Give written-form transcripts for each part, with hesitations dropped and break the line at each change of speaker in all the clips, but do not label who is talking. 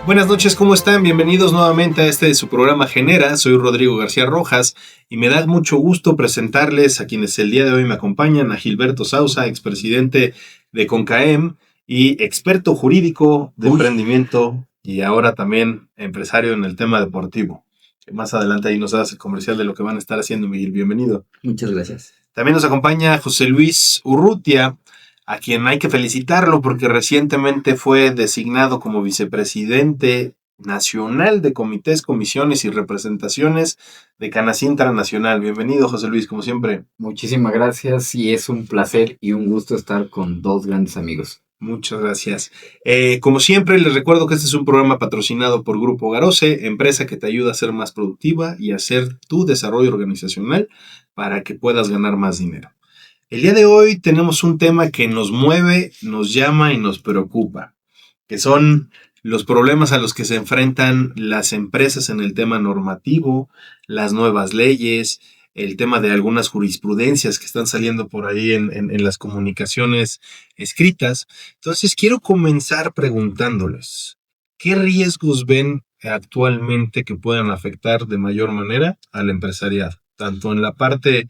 Buenas noches, ¿cómo están? Bienvenidos nuevamente a este de su programa Genera. Soy Rodrigo García Rojas y me da mucho gusto presentarles a quienes el día de hoy me acompañan, a Gilberto Sousa, expresidente de CONCAEM y experto jurídico de
Uy,
emprendimiento y ahora también empresario en el tema deportivo. Más adelante ahí nos das el comercial de lo que van a estar haciendo, Miguel. Bienvenido.
muchas gracias.
También nos acompaña José Luis Urrutia, a quien hay que felicitarlo porque recientemente fue designado como vicepresidente nacional de comités, comisiones y representaciones de Canacintra Nacional. Bienvenido, José Luis, como siempre.
Muchísimas gracias y es un placer y un gusto estar con dos grandes amigos.
Muchas gracias. Como siempre, les recuerdo que este es un programa patrocinado por Grupo Garose, empresa que te ayuda a ser más productiva y a hacer tu desarrollo organizacional para que puedas ganar más dinero. El día de hoy tenemos un tema que nos mueve, nos llama y nos preocupa, que son los problemas a los que se enfrentan las empresas en el tema normativo, las nuevas leyes, el tema de algunas jurisprudencias que están saliendo por ahí en las comunicaciones escritas. Entonces quiero comenzar preguntándoles, ¿qué riesgos ven actualmente que puedan afectar de mayor manera al empresariado? Tanto en la parte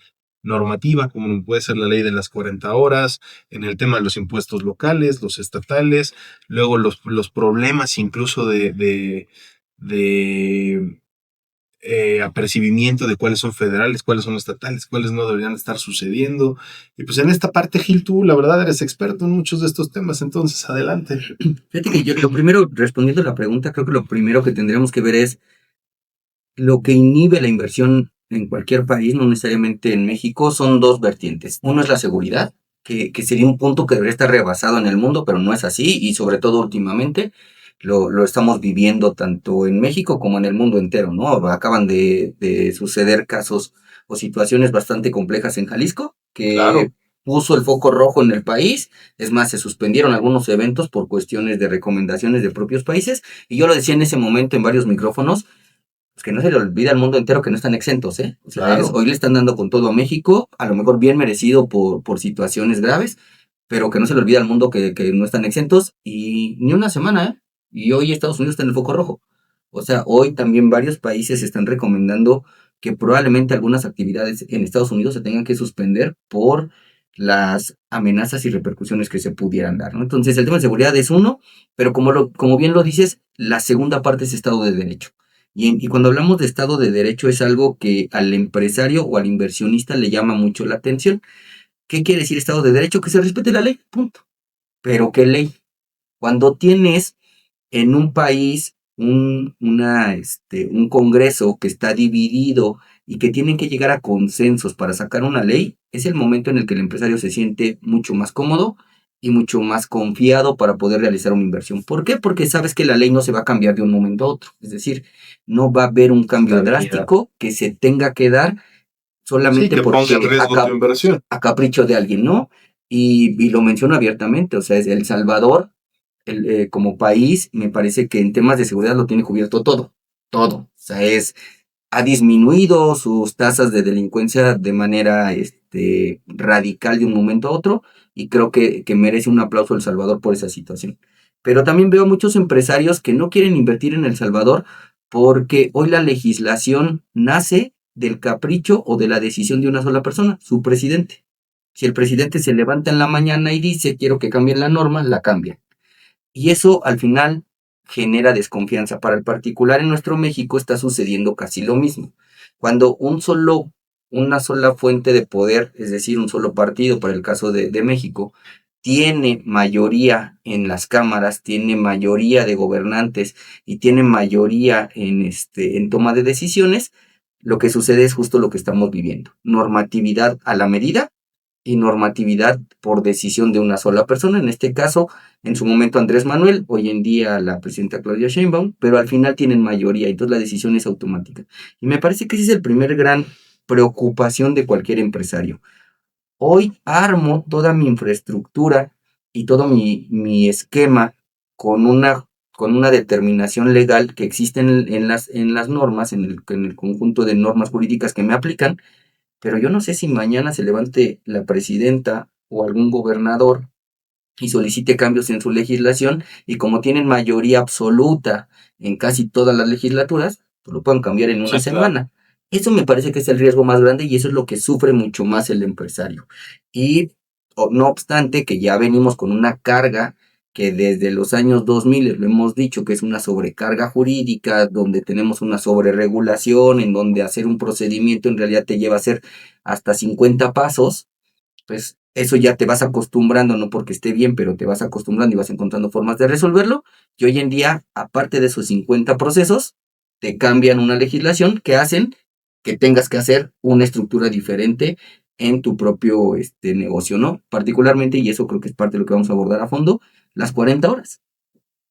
normativa, como puede ser la ley de las 40 horas, en el tema de los impuestos locales, los estatales, luego los problemas incluso de apercibimiento de cuáles son federales, cuáles son estatales, cuáles no deberían estar sucediendo. Y pues en esta parte, Gil, tú la verdad eres experto en muchos de estos temas, entonces adelante.
Fíjate que yo lo primero, respondiendo a la pregunta, creo que lo primero que tendríamos que ver es lo que inhibe la inversión en cualquier país, no necesariamente en México, son dos vertientes. Uno es la seguridad, que sería un punto que debería estar rebasado en el mundo, pero no es así y sobre todo últimamente lo estamos viviendo tanto en México como en el mundo entero, ¿no? Acaban de suceder casos o situaciones bastante complejas en Jalisco que
Claro.
puso el foco rojo en el país. Es más, se suspendieron algunos eventos por cuestiones de recomendaciones de propios países y yo lo decía en ese momento en varios micrófonos, pues que no se le olvida al mundo entero que no están exentos, ¿eh? O sea,
Claro.
hoy le están dando con todo a México, a lo mejor bien merecido por situaciones graves, pero que no se le olvida al mundo que no están exentos y ni una semana, ¿eh? Y hoy Estados Unidos está en el foco rojo. O sea, hoy también varios países están recomendando que probablemente algunas actividades en Estados Unidos se tengan que suspender por las amenazas y repercusiones que se pudieran dar, ¿no? Entonces, el tema de seguridad es uno, pero como bien lo dices, la segunda parte es Estado de Derecho. Y cuando hablamos de Estado de Derecho es algo que al empresario o al inversionista le llama mucho la atención. ¿Qué quiere decir Estado de Derecho? Que se respete la ley, punto. Pero ¿qué ley? Cuando tienes en un país un congreso que está dividido y que tienen que llegar a consensos para sacar una ley, es el momento en el que el empresario se siente mucho más cómodo y mucho más confiado para poder realizar una inversión. ¿Por qué? Porque sabes que la ley no se va a cambiar de un momento a otro. Es decir, no va a haber un cambio
Estabilidad.
drástico que se tenga que dar
Sí,
solamente
que ponga en
porque
riesgo tu inversión.
a capricho de alguien, ¿no? Y lo menciono abiertamente, o sea, es El Salvador como país, me parece que en temas de seguridad lo tiene cubierto todo, todo. O sea, ha disminuido sus tasas de delincuencia de manera radical de un momento a otro y creo que merece un aplauso El Salvador por esa situación. Pero también veo muchos empresarios que no quieren invertir en El Salvador porque hoy la legislación nace del capricho o de la decisión de una sola persona, su presidente. Si el presidente se levanta en la mañana y dice quiero que cambien la norma, la cambia. Y eso al final genera desconfianza. Para el particular en nuestro México está sucediendo casi lo mismo. Cuando una sola fuente de poder, es decir, un solo partido, para el caso de México, tiene mayoría en las cámaras, tiene mayoría de gobernantes y tiene mayoría en toma de decisiones, lo que sucede es justo lo que estamos viviendo. Normatividad a la medida y normatividad por decisión de una sola persona, en este caso, en su momento Andrés Manuel, hoy en día la presidenta Claudia Sheinbaum, pero al final tienen mayoría, entonces la decisión es automática. Y me parece que ese es el primer gran preocupación de cualquier empresario. Hoy armo toda mi infraestructura y todo mi esquema con una determinación legal que existe en las normas, en el conjunto de normas jurídicas que me aplican, pero yo no sé si mañana se levante la presidenta o algún gobernador y solicite cambios en su legislación, y como tienen mayoría absoluta en casi todas las legislaturas, pues lo pueden cambiar en una
Sí, claro.
semana. Eso me parece que es el riesgo más grande y eso es lo que sufre mucho más el empresario. Y no obstante que ya venimos con una carga que desde los años 2000 lo hemos dicho que es una sobrecarga jurídica, donde tenemos una sobreregulación, en donde hacer un procedimiento en realidad te lleva a hacer hasta 50 pasos, pues eso ya te vas acostumbrando, no porque esté bien, pero te vas acostumbrando y vas encontrando formas de resolverlo. Y hoy en día, aparte de esos 50 procesos, te cambian una legislación que hacen que tengas que hacer una estructura diferente en tu propio negocio, ¿no? Particularmente, y eso creo que es parte de lo que vamos a abordar a fondo, las 40 horas.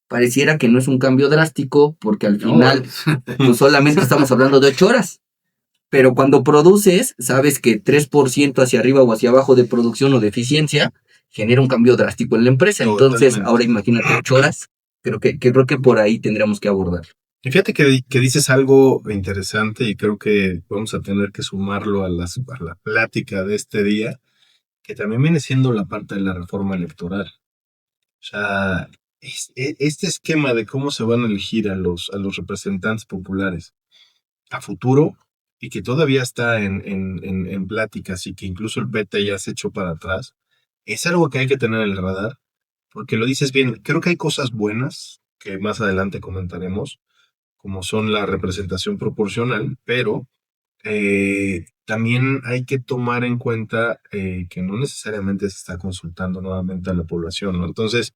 Pareciera que no es un cambio drástico porque al
No,
final, pues solamente estamos hablando de 8 horas. Pero cuando produces, sabes que 3% hacia arriba o hacia abajo de producción o de eficiencia genera un cambio drástico en la empresa. Entonces,
totalmente.
ahora imagínate 8 horas. Creo que por ahí tendríamos que abordar.
Y fíjate que dices algo interesante y creo que vamos a tener que sumarlo a la plática de este día, que también viene siendo la parte de la reforma electoral. O sea, este esquema de cómo se van a elegir a los representantes populares a futuro y que todavía está en pláticas y que incluso el PT ya se echó para atrás, es algo que hay que tener en el radar, porque lo dices bien, creo que hay cosas buenas que más adelante comentaremos, como son la representación proporcional, pero también hay que tomar en cuenta que no necesariamente se está consultando nuevamente a la población, ¿no? Entonces,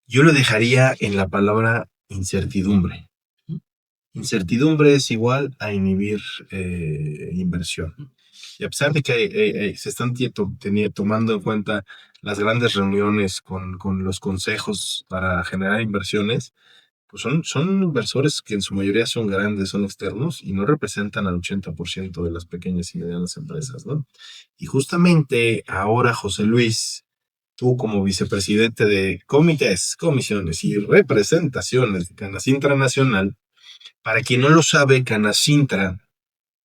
yo lo dejaría en la palabra incertidumbre. Incertidumbre es igual a inhibir inversión. Y a pesar de que se están tomando en cuenta las grandes reuniones con los consejos para generar inversiones, pues son inversores que en su mayoría son grandes, son externos y no representan al 80% de las pequeñas y medianas empresas, ¿no? Y justamente ahora, José Luis, tú como vicepresidente de comités, comisiones y representaciones de Canacintra Nacional, para quien no lo sabe, Canacintra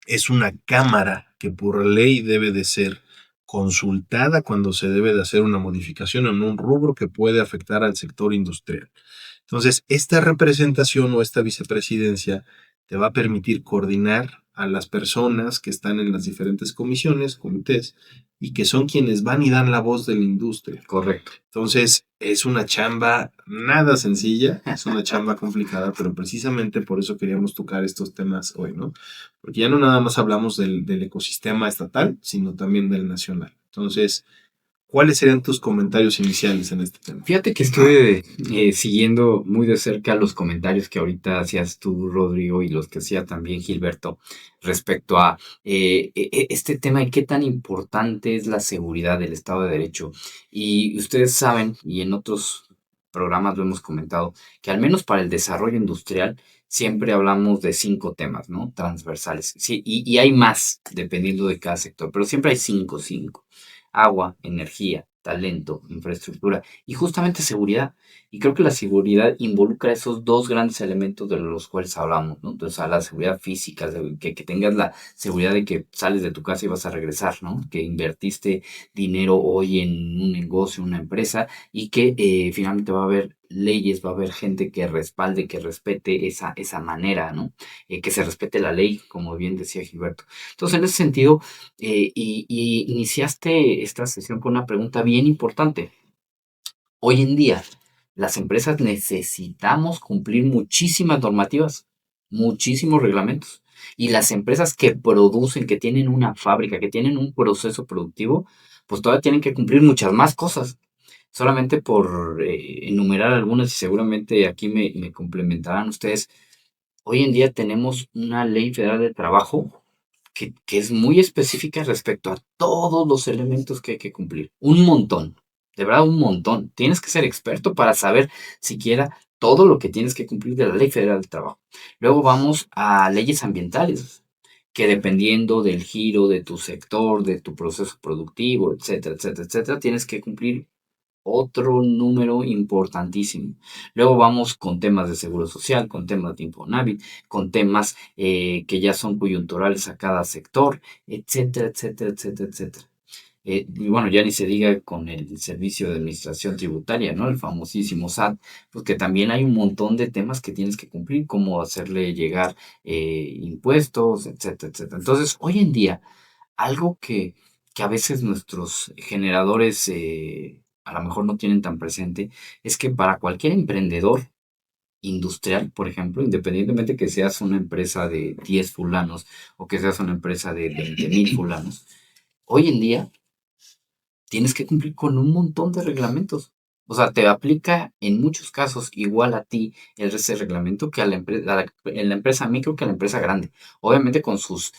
es una cámara que por ley debe de ser consultada cuando se debe de hacer una modificación en un rubro que puede afectar al sector industrial. Entonces, esta representación o esta vicepresidencia te va a permitir coordinar a las personas que están en las diferentes comisiones, comités, y que son quienes van y dan la voz de la industria.
Correcto.
Entonces, es una chamba nada sencilla, es una chamba complicada, pero precisamente por eso queríamos tocar estos temas hoy, ¿no? Porque ya no nada más hablamos del ecosistema estatal, sino también del nacional. Entonces, ¿cuáles serían tus comentarios iniciales en este tema?
Fíjate que estuve siguiendo muy de cerca los comentarios que ahorita hacías tú, Rodrigo, y los que hacía también Gilberto respecto a este tema y qué tan importante es la seguridad del Estado de Derecho. Y ustedes saben, y en otros programas lo hemos comentado, que al menos para el desarrollo industrial siempre hablamos de 5 temas, ¿no? Transversales. Sí, y hay más, dependiendo de cada sector, pero siempre hay cinco. Agua, energía, talento, infraestructura y justamente seguridad. Y creo que la seguridad involucra esos dos grandes elementos de los cuales hablamos, ¿no? Entonces, a la seguridad física, que tengas la seguridad de que sales de tu casa y vas a regresar, ¿no? Que invertiste dinero hoy en un negocio, una empresa y que finalmente va a haber leyes, va a haber gente que respalde, que respete esa manera, ¿no? Que se respete la ley, como bien decía Gilberto. Entonces, en ese sentido, y iniciaste esta sesión con una pregunta bien importante. Hoy en día, las empresas necesitamos cumplir muchísimas normativas, muchísimos reglamentos. Y las empresas que producen, que tienen una fábrica, que tienen un proceso productivo, pues todavía tienen que cumplir muchas más cosas. Solamente por enumerar algunas, y seguramente aquí me complementarán ustedes. Hoy en día tenemos una ley federal de trabajo que es muy específica respecto a todos los elementos que hay que cumplir. Un montón, de verdad un montón. Tienes que ser experto para saber siquiera todo lo que tienes que cumplir de la Ley Federal del Trabajo. Luego vamos a leyes ambientales, que dependiendo del giro de tu sector, de tu proceso productivo, etcétera, etcétera, etcétera, tienes que cumplir otro número importantísimo. Luego vamos con temas de seguro social, con temas de Infonavit, con temas que ya son coyunturales a cada sector, etcétera, etcétera, etcétera, etcétera. Y bueno, ya ni se diga con el Servicio de Administración Tributaria, ¿no? El famosísimo SAT, pues que también hay un montón de temas que tienes que cumplir, como hacerle llegar impuestos, etcétera, etcétera. Entonces, hoy en día, algo que a veces nuestros generadores a lo mejor no tienen tan presente, es que para cualquier emprendedor industrial, por ejemplo, independientemente que seas una empresa de 10 fulanos o que seas una empresa de 20,000 fulanos, hoy en día tienes que cumplir con un montón de reglamentos. O sea, te aplica en muchos casos igual a ti ese reglamento que a la empresa, en la empresa micro que a la empresa grande. Obviamente con sus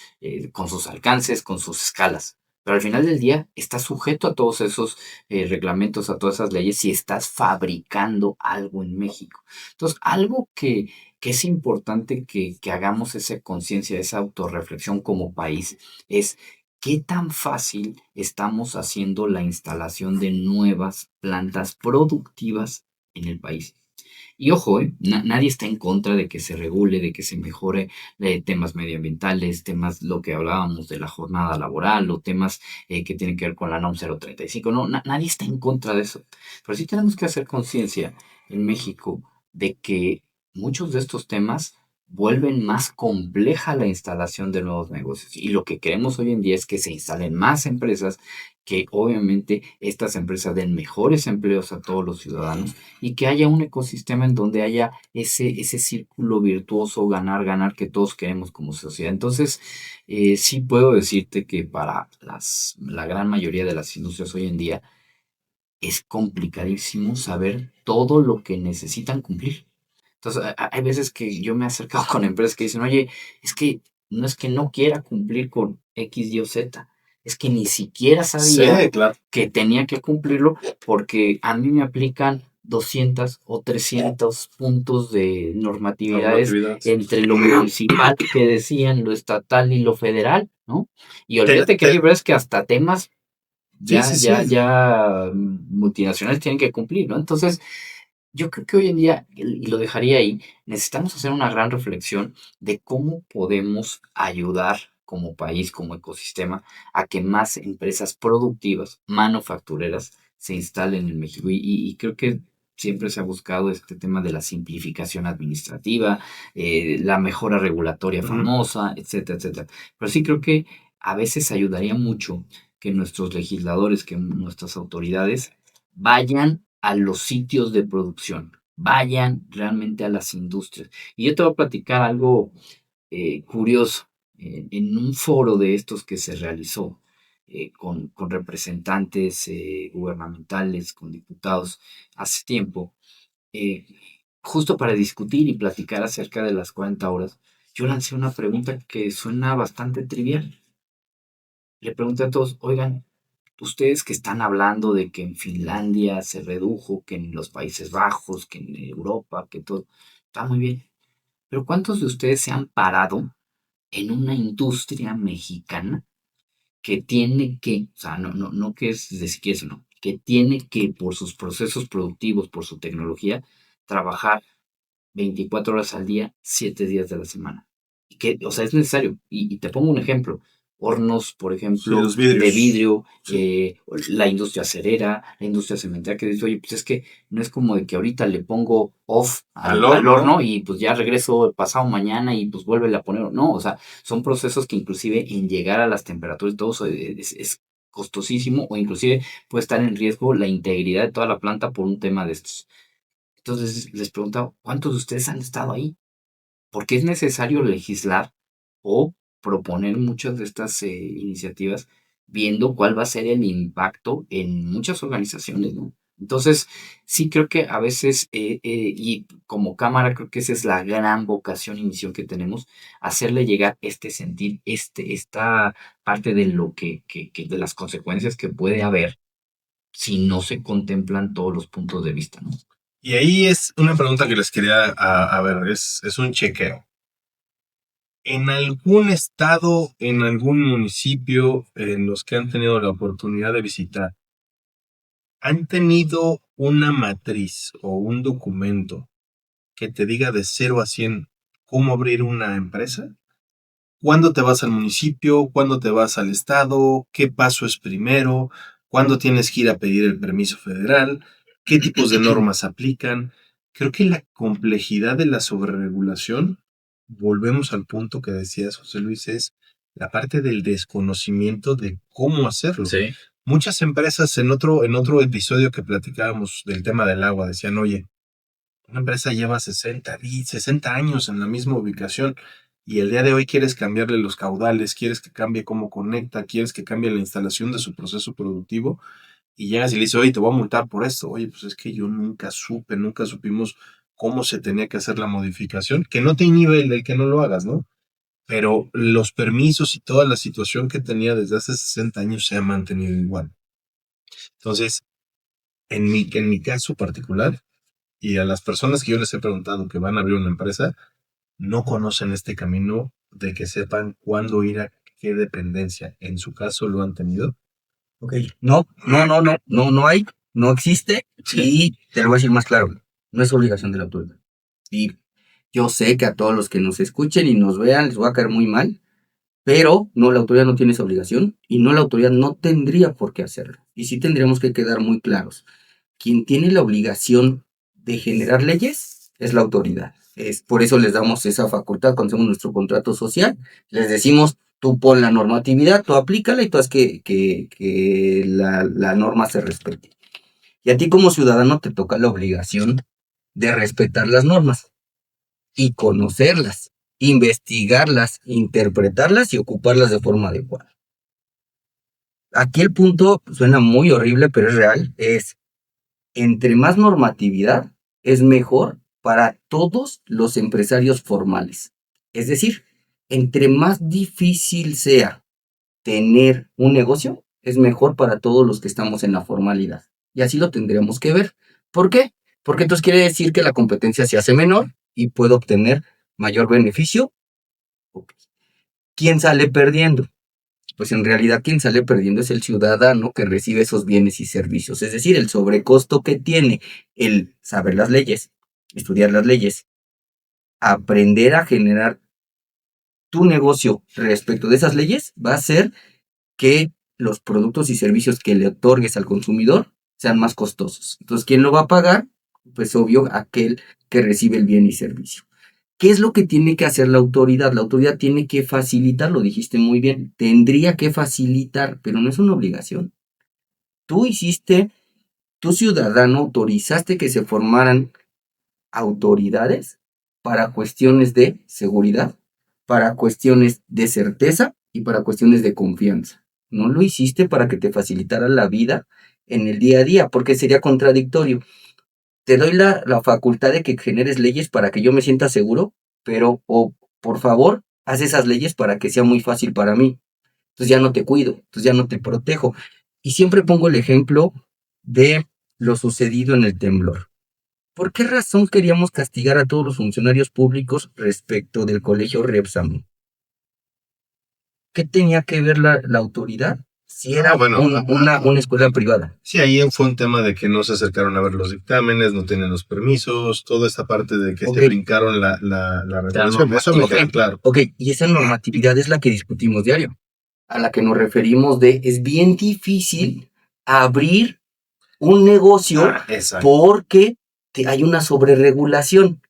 alcances, con sus escalas. Pero al final del día estás sujeto a todos esos reglamentos, a todas esas leyes si estás fabricando algo en México. Entonces, algo que es importante que hagamos esa conciencia, esa autorreflexión como país, es ¿qué tan fácil estamos haciendo la instalación de nuevas plantas productivas en el país? Y ojo, nadie está en contra de que se regule, de que se mejore temas medioambientales, temas lo que hablábamos de la jornada laboral o temas que tienen que ver con la NOM 035. No, nadie está en contra de eso. Pero sí tenemos que hacer conciencia en México de que muchos de estos temas vuelven más compleja la instalación de nuevos negocios. Y lo que queremos hoy en día es que se instalen más empresas, que obviamente estas empresas den mejores empleos a todos los ciudadanos y que haya un ecosistema en donde haya ese círculo virtuoso, ganar, ganar que todos queremos como sociedad. Entonces, sí puedo decirte que para la gran mayoría de las industrias hoy en día es complicadísimo saber todo lo que necesitan cumplir. Entonces, hay veces que yo me he acercado con empresas que dicen, oye, es que no quiera cumplir con X, Y o Z, es que ni siquiera
Sí,
sabía
claro.
que tenía que cumplirlo porque a mí me aplican 200 o 300 puntos de normatividades
Normatividad.
entre lo municipal que decían, lo estatal y lo federal, ¿no? Y
Te-
olvídate que hay
te-
veces que hasta temas
sí, sí, sí.
ya multinacionales tienen que cumplir, ¿no? Entonces, yo creo que hoy en día, y lo dejaría ahí, necesitamos hacer una gran reflexión de cómo podemos ayudar como país, como ecosistema, a que más empresas productivas, manufactureras, se instalen en México. Y creo que siempre se ha buscado este tema de la simplificación administrativa, la mejora regulatoria
Ujú.
famosa, etcétera, etcétera. Pero sí creo que a veces ayudaría mucho que nuestros legisladores, que nuestras autoridades vayan a los sitios de producción, vayan realmente a las industrias. Y yo te voy a platicar algo curioso. En un foro de estos que se realizó con representantes gubernamentales, con diputados hace tiempo, eh, justo para discutir y platicar acerca de las 40 horas, yo lancé una pregunta que suena bastante trivial. Le pregunté a todos, oigan, ustedes que están hablando de que en Finlandia se redujo, que en los Países Bajos, que en Europa, que todo, está muy bien. Pero ¿cuántos de ustedes se han parado en una industria mexicana que tiene que, o sea, no que es de siquiera eso, no, que tiene que, por sus procesos productivos, por su tecnología, trabajar 24 horas al día, 7 días de la semana? Y que, o sea, es necesario. Y te pongo un ejemplo. Hornos, por
Sí,
ejemplo,
los
de
vidrios.
vidrio,
Sí.
la industria acerera, la industria cementera, que dice, oye, pues es que no es como de que ahorita le pongo off
Al
al
horno.
horno y pues ya regreso pasado mañana y pues vuelve a poner. No, o sea, son procesos que inclusive en llegar a las temperaturas y todo eso es costosísimo o inclusive puede estar en riesgo la integridad de toda la planta por un tema de estos. Entonces les preguntaba, ¿cuántos de ustedes han estado ahí? Porque es necesario legislar o proponer muchas de estas iniciativas viendo cuál va a ser el impacto en muchas organizaciones, ¿no? Entonces, sí creo que a veces, y como cámara, creo que esa es la gran vocación y misión que tenemos, hacerle llegar este sentir, esta parte de lo de las consecuencias que puede haber si no se contemplan todos los puntos de vista, ¿no?
Y ahí es una pregunta que les quería, a ver, es un chequeo. ¿En algún estado, en algún municipio en los que han tenido la oportunidad de visitar, han tenido una matriz o un documento que te diga de 0 a 100 cómo abrir una empresa? ¿Cuándo te vas al municipio? ¿Cuándo te vas al estado? ¿Qué paso es primero? ¿Cuándo tienes que ir a pedir el permiso federal? ¿Qué tipos de normas aplican? Creo que la complejidad de la sobreregulación, volvemos al punto que decías, José Luis, es la parte del desconocimiento de cómo hacerlo.
Sí.
Muchas empresas en otro episodio que platicábamos del tema del agua decían, oye, una empresa lleva 60 años en la misma ubicación y el día de hoy quieres cambiarle los caudales, quieres que cambie cómo conecta, quieres que cambie la instalación de su proceso productivo y llegas y le dices, oye, te voy a multar por esto. Oye, pues es que yo nunca supimos cómo se tenía que hacer la modificación, que no te inhibe el que no lo hagas, ¿no? Pero los permisos y toda la situación que tenía desde hace 60 años se ha mantenido igual. Entonces, en mi caso particular, y a las personas que yo les he preguntado que van a abrir una empresa, no conocen este camino de que sepan cuándo ir a qué dependencia. En su caso lo han tenido.
Ok, no hay, no existe, y te lo voy a decir más claro, no es obligación de la autoridad. Y yo sé que a todos los que nos escuchen y nos vean les va a caer muy mal, pero no, la autoridad no tiene esa obligación y no, la autoridad no tendría por qué hacerlo. Y sí tendríamos que quedar muy claros. Quien tiene la obligación de generar leyes es la autoridad. Es por eso les damos esa facultad cuando hacemos nuestro contrato social. Les decimos, tú pon la normatividad, tú aplícala y tú haz que la norma se respete. Y a ti como ciudadano te toca la obligación de respetar las normas y conocerlas, investigarlas, interpretarlas y ocuparlas de forma adecuada. Aquí el punto suena muy horrible, pero es real, es entre más normatividad es mejor para todos los empresarios formales. Es decir, entre más difícil sea tener un negocio, es mejor para todos los que estamos en la formalidad. Y así lo tendríamos que ver. ¿Por qué? Porque entonces quiere decir que la competencia se hace menor y puedo obtener mayor beneficio. ¿Quién sale perdiendo? Pues en realidad quien sale perdiendo es el ciudadano que recibe esos bienes y servicios. Es decir, el sobrecosto que tiene el saber las leyes, estudiar las leyes, aprender a generar tu negocio respecto de esas leyes, va a hacer que los productos y servicios que le otorgues al consumidor sean más costosos. Entonces, ¿quién lo va a pagar? Pues obvio, aquel que recibe el bien y servicio. ¿Qué es lo que tiene que hacer la autoridad? La autoridad tiene que facilitar, lo dijiste muy bien, tendría que facilitar, pero no es una obligación. Tu ciudadano, autorizaste que se formaran autoridades para cuestiones de seguridad, para cuestiones de certeza y para cuestiones de confianza. No lo hiciste para que te facilitara la vida en el día a día, porque sería contradictorio. Te doy la facultad de que generes leyes para que yo me sienta seguro, pero por favor, haz esas leyes para que sea muy fácil para mí. Entonces ya no te cuido, entonces ya no te protejo. Y siempre pongo el ejemplo de lo sucedido en el temblor. ¿Por qué razón queríamos castigar a todos los funcionarios públicos respecto del colegio Repsamen? ¿Qué tenía que ver la autoridad si era una escuela privada?
Sí, ahí fue un tema de que no se acercaron a ver los dictámenes, no tenían los permisos, toda esta parte de que se brincaron la regulación. Eso me queda claro.
Ok, y esa normatividad es la que discutimos diario, a la que nos referimos de es bien difícil abrir un negocio porque hay una sobreregulación.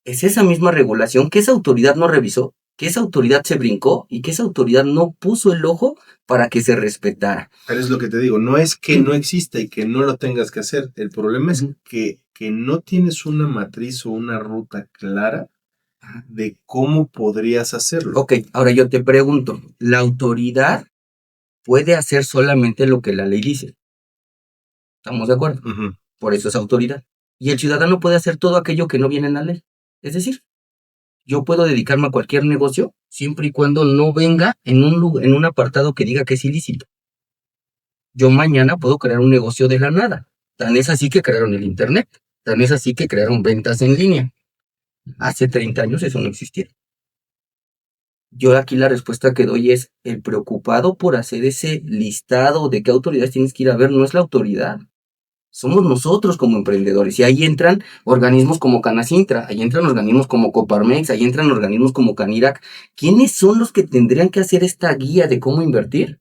Es esa misma regulación que esa autoridad no revisó, que esa autoridad se brincó y que esa autoridad no puso el ojo para que se respetara.
Pero es lo que te digo, no es que no exista y que no lo tengas que hacer. El problema es que no tienes una matriz o una ruta clara de cómo podrías hacerlo.
Ok, ahora yo te pregunto, ¿la autoridad puede hacer solamente lo que la ley dice? ¿Estamos de acuerdo? Por eso es autoridad. Y el ciudadano puede hacer todo aquello que no viene en la ley. Es decir, yo puedo dedicarme a cualquier negocio siempre y cuando no venga en un apartado que diga que es ilícito. Yo mañana puedo crear un negocio de la nada. Tan es así que crearon el Internet. Tan es así que crearon ventas en línea. Hace 30 años eso no existía. Yo aquí la respuesta que doy es el preocupado por hacer ese listado de qué autoridades tienes que ir a ver no es la autoridad. somos nosotros como emprendedores. Y ahí entran organismos como Canacintra, ahí entran organismos como Coparmex, ahí entran organismos como Canirac. ¿Quiénes son los que tendrían que hacer esta guía de cómo invertir?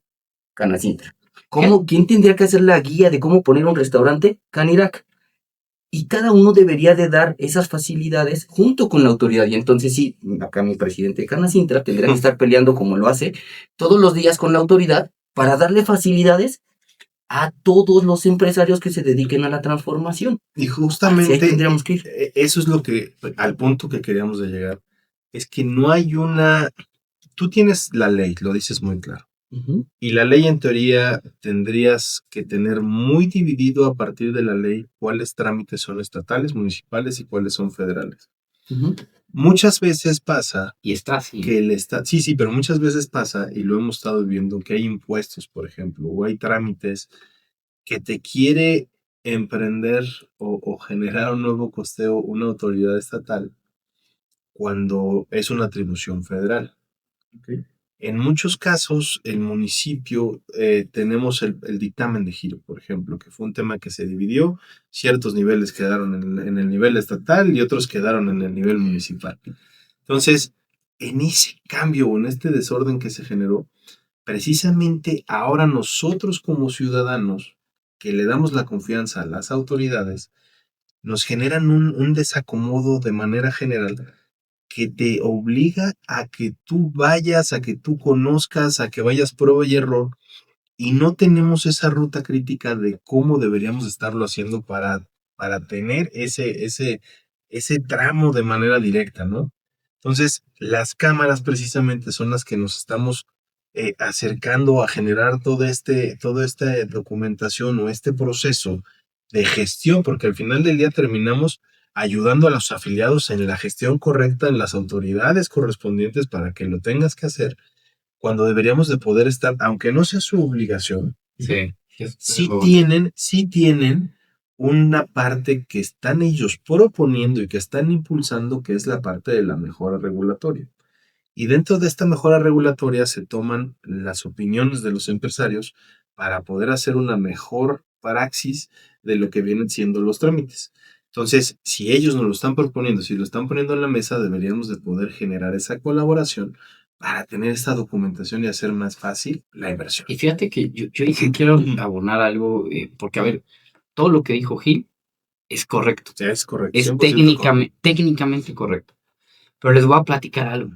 Canacintra. ¿Quién tendría que hacer la guía de cómo poner un restaurante? Canirac. Y cada uno debería de dar esas facilidades junto con la autoridad. Y entonces sí, acá mi presidente de Canacintra tendría que estar peleando como lo hace todos los días con la autoridad para darle facilidades a todos los empresarios que se dediquen a la transformación.
Y
Así ahí
justamente
tendríamos que ir.
eso es lo que, al punto que queríamos de llegar, es que no hay tú tienes la ley, lo dices muy claro.
Ujú.
Y la ley en teoría tendrías que tener muy dividido a partir de la ley cuáles trámites son estatales, municipales y cuáles son federales.
Ujú.
Muchas veces pasa
Y está así.
que sí, pero muchas veces pasa, y lo hemos estado viendo, que hay impuestos, por ejemplo, o hay trámites que te quiere emprender o generar un nuevo costeo una autoridad estatal cuando es una atribución federal. ¿Ok? En muchos casos, el municipio, tenemos el dictamen de giro, por ejemplo, que fue un tema que se dividió, ciertos niveles quedaron en el nivel estatal y otros quedaron en el nivel municipal. Entonces, en ese cambio o en este desorden que se generó, precisamente ahora nosotros como ciudadanos, que le damos la confianza a las autoridades, nos generan un desacomodo de manera general que te obliga a que tú vayas, a que tú conozcas, a que vayas prueba y error, y no tenemos esa ruta crítica de cómo deberíamos estarlo haciendo para tener ese tramo de manera directa, ¿no? Entonces, las cámaras precisamente son las que nos estamos acercando a generar toda esta documentación o este proceso de gestión, porque al final del día terminamos ayudando a los afiliados en la gestión correcta en las autoridades correspondientes para que lo tengas que hacer, cuando deberíamos de poder estar, aunque no sea su obligación,
Sí.
sí tienen una parte que están ellos proponiendo y que están impulsando, que es la parte de la mejora regulatoria. Y dentro de esta mejora regulatoria se toman las opiniones de los empresarios para poder hacer una mejor praxis de lo que vienen siendo los trámites. Entonces, si ellos nos lo están proponiendo, si lo están poniendo en la mesa, deberíamos de poder generar esa colaboración para tener esta documentación y hacer más fácil la inversión.
Y fíjate que yo ahí sí quiero abonar algo, porque a ver, todo lo que dijo Gil es correcto,
Es correcto.
es
100% correcto.
técnicamente correcto. Pero les voy a platicar algo.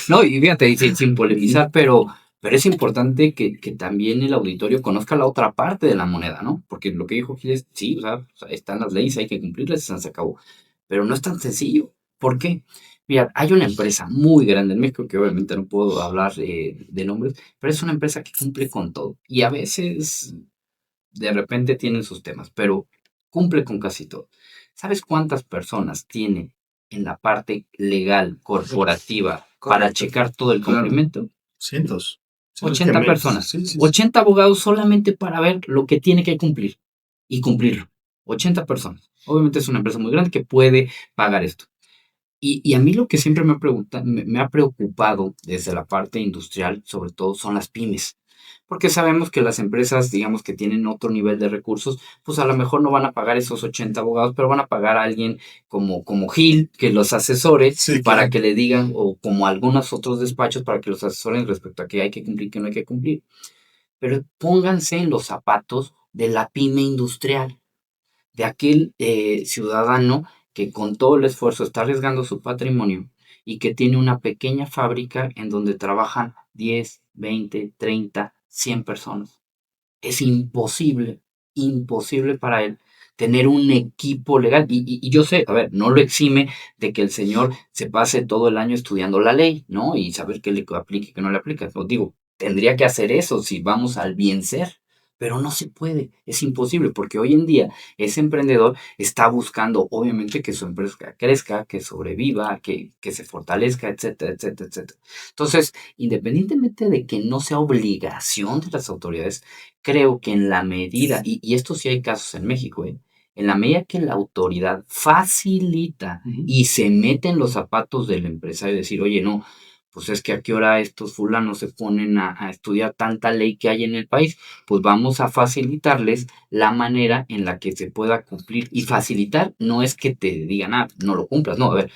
No, y fíjate, sin polemizar, pero es importante que también el auditorio conozca la otra parte de la moneda, ¿no? Porque lo que dijo Gil es, sí, o sea, están las leyes, hay que cumplirlas y se acabó. Pero no es tan sencillo. ¿Por qué? Mira, hay una empresa muy grande en México, que obviamente no puedo hablar de nombres, pero es una empresa que cumple con todo. Y a veces, de repente, tienen sus temas, pero cumple con casi todo. ¿Sabes cuántas personas tiene en la parte legal, corporativa, para
Correcto.
checar todo el
Claro.
cumplimiento?
Cientos.
80 personas.
Sí, sí, sí.
80 abogados solamente para ver lo que tiene que cumplir y cumplirlo. 80 personas. Obviamente es una empresa muy grande que puede pagar esto. Y a mí lo que siempre me ha preocupado desde la parte industrial, sobre todo, son las pymes. Porque sabemos que las empresas, digamos, que tienen otro nivel de recursos, pues a lo mejor no van a pagar esos 80 abogados, pero van a pagar a alguien como Gil, que los asesore
Sí,
para
claro.
que le digan, o como algunos otros despachos, para que los asesoren respecto a qué hay que cumplir, qué no hay que cumplir. Pero pónganse en los zapatos de la pyme industrial, de aquel ciudadano que con todo el esfuerzo está arriesgando su patrimonio y que tiene una pequeña fábrica en donde trabajan 10, 20, 30, 100 personas. Es imposible, imposible para él tener un equipo legal. Y yo sé, a ver, no lo exime de que el señor se pase todo el año estudiando la ley, ¿no? Y saber qué le aplica y qué no le aplica. Os digo, tendría que hacer eso si vamos al bien ser. Pero no se puede, es imposible, porque hoy en día ese emprendedor está buscando, obviamente, que su empresa crezca, que sobreviva, que se fortalezca, etcétera, etcétera, etcétera. Entonces, independientemente de que no sea obligación de las autoridades, creo que en la medida, y esto sí hay casos en México, en la medida que la autoridad facilita
Ujú.
y se mete en los zapatos del empresario, decir, oye, no, pues es que a qué hora estos fulanos se ponen a estudiar tanta ley que hay en el país, pues vamos a facilitarles la manera en la que se pueda cumplir. Y facilitar no es que te digan, no lo cumplas, no, a ver,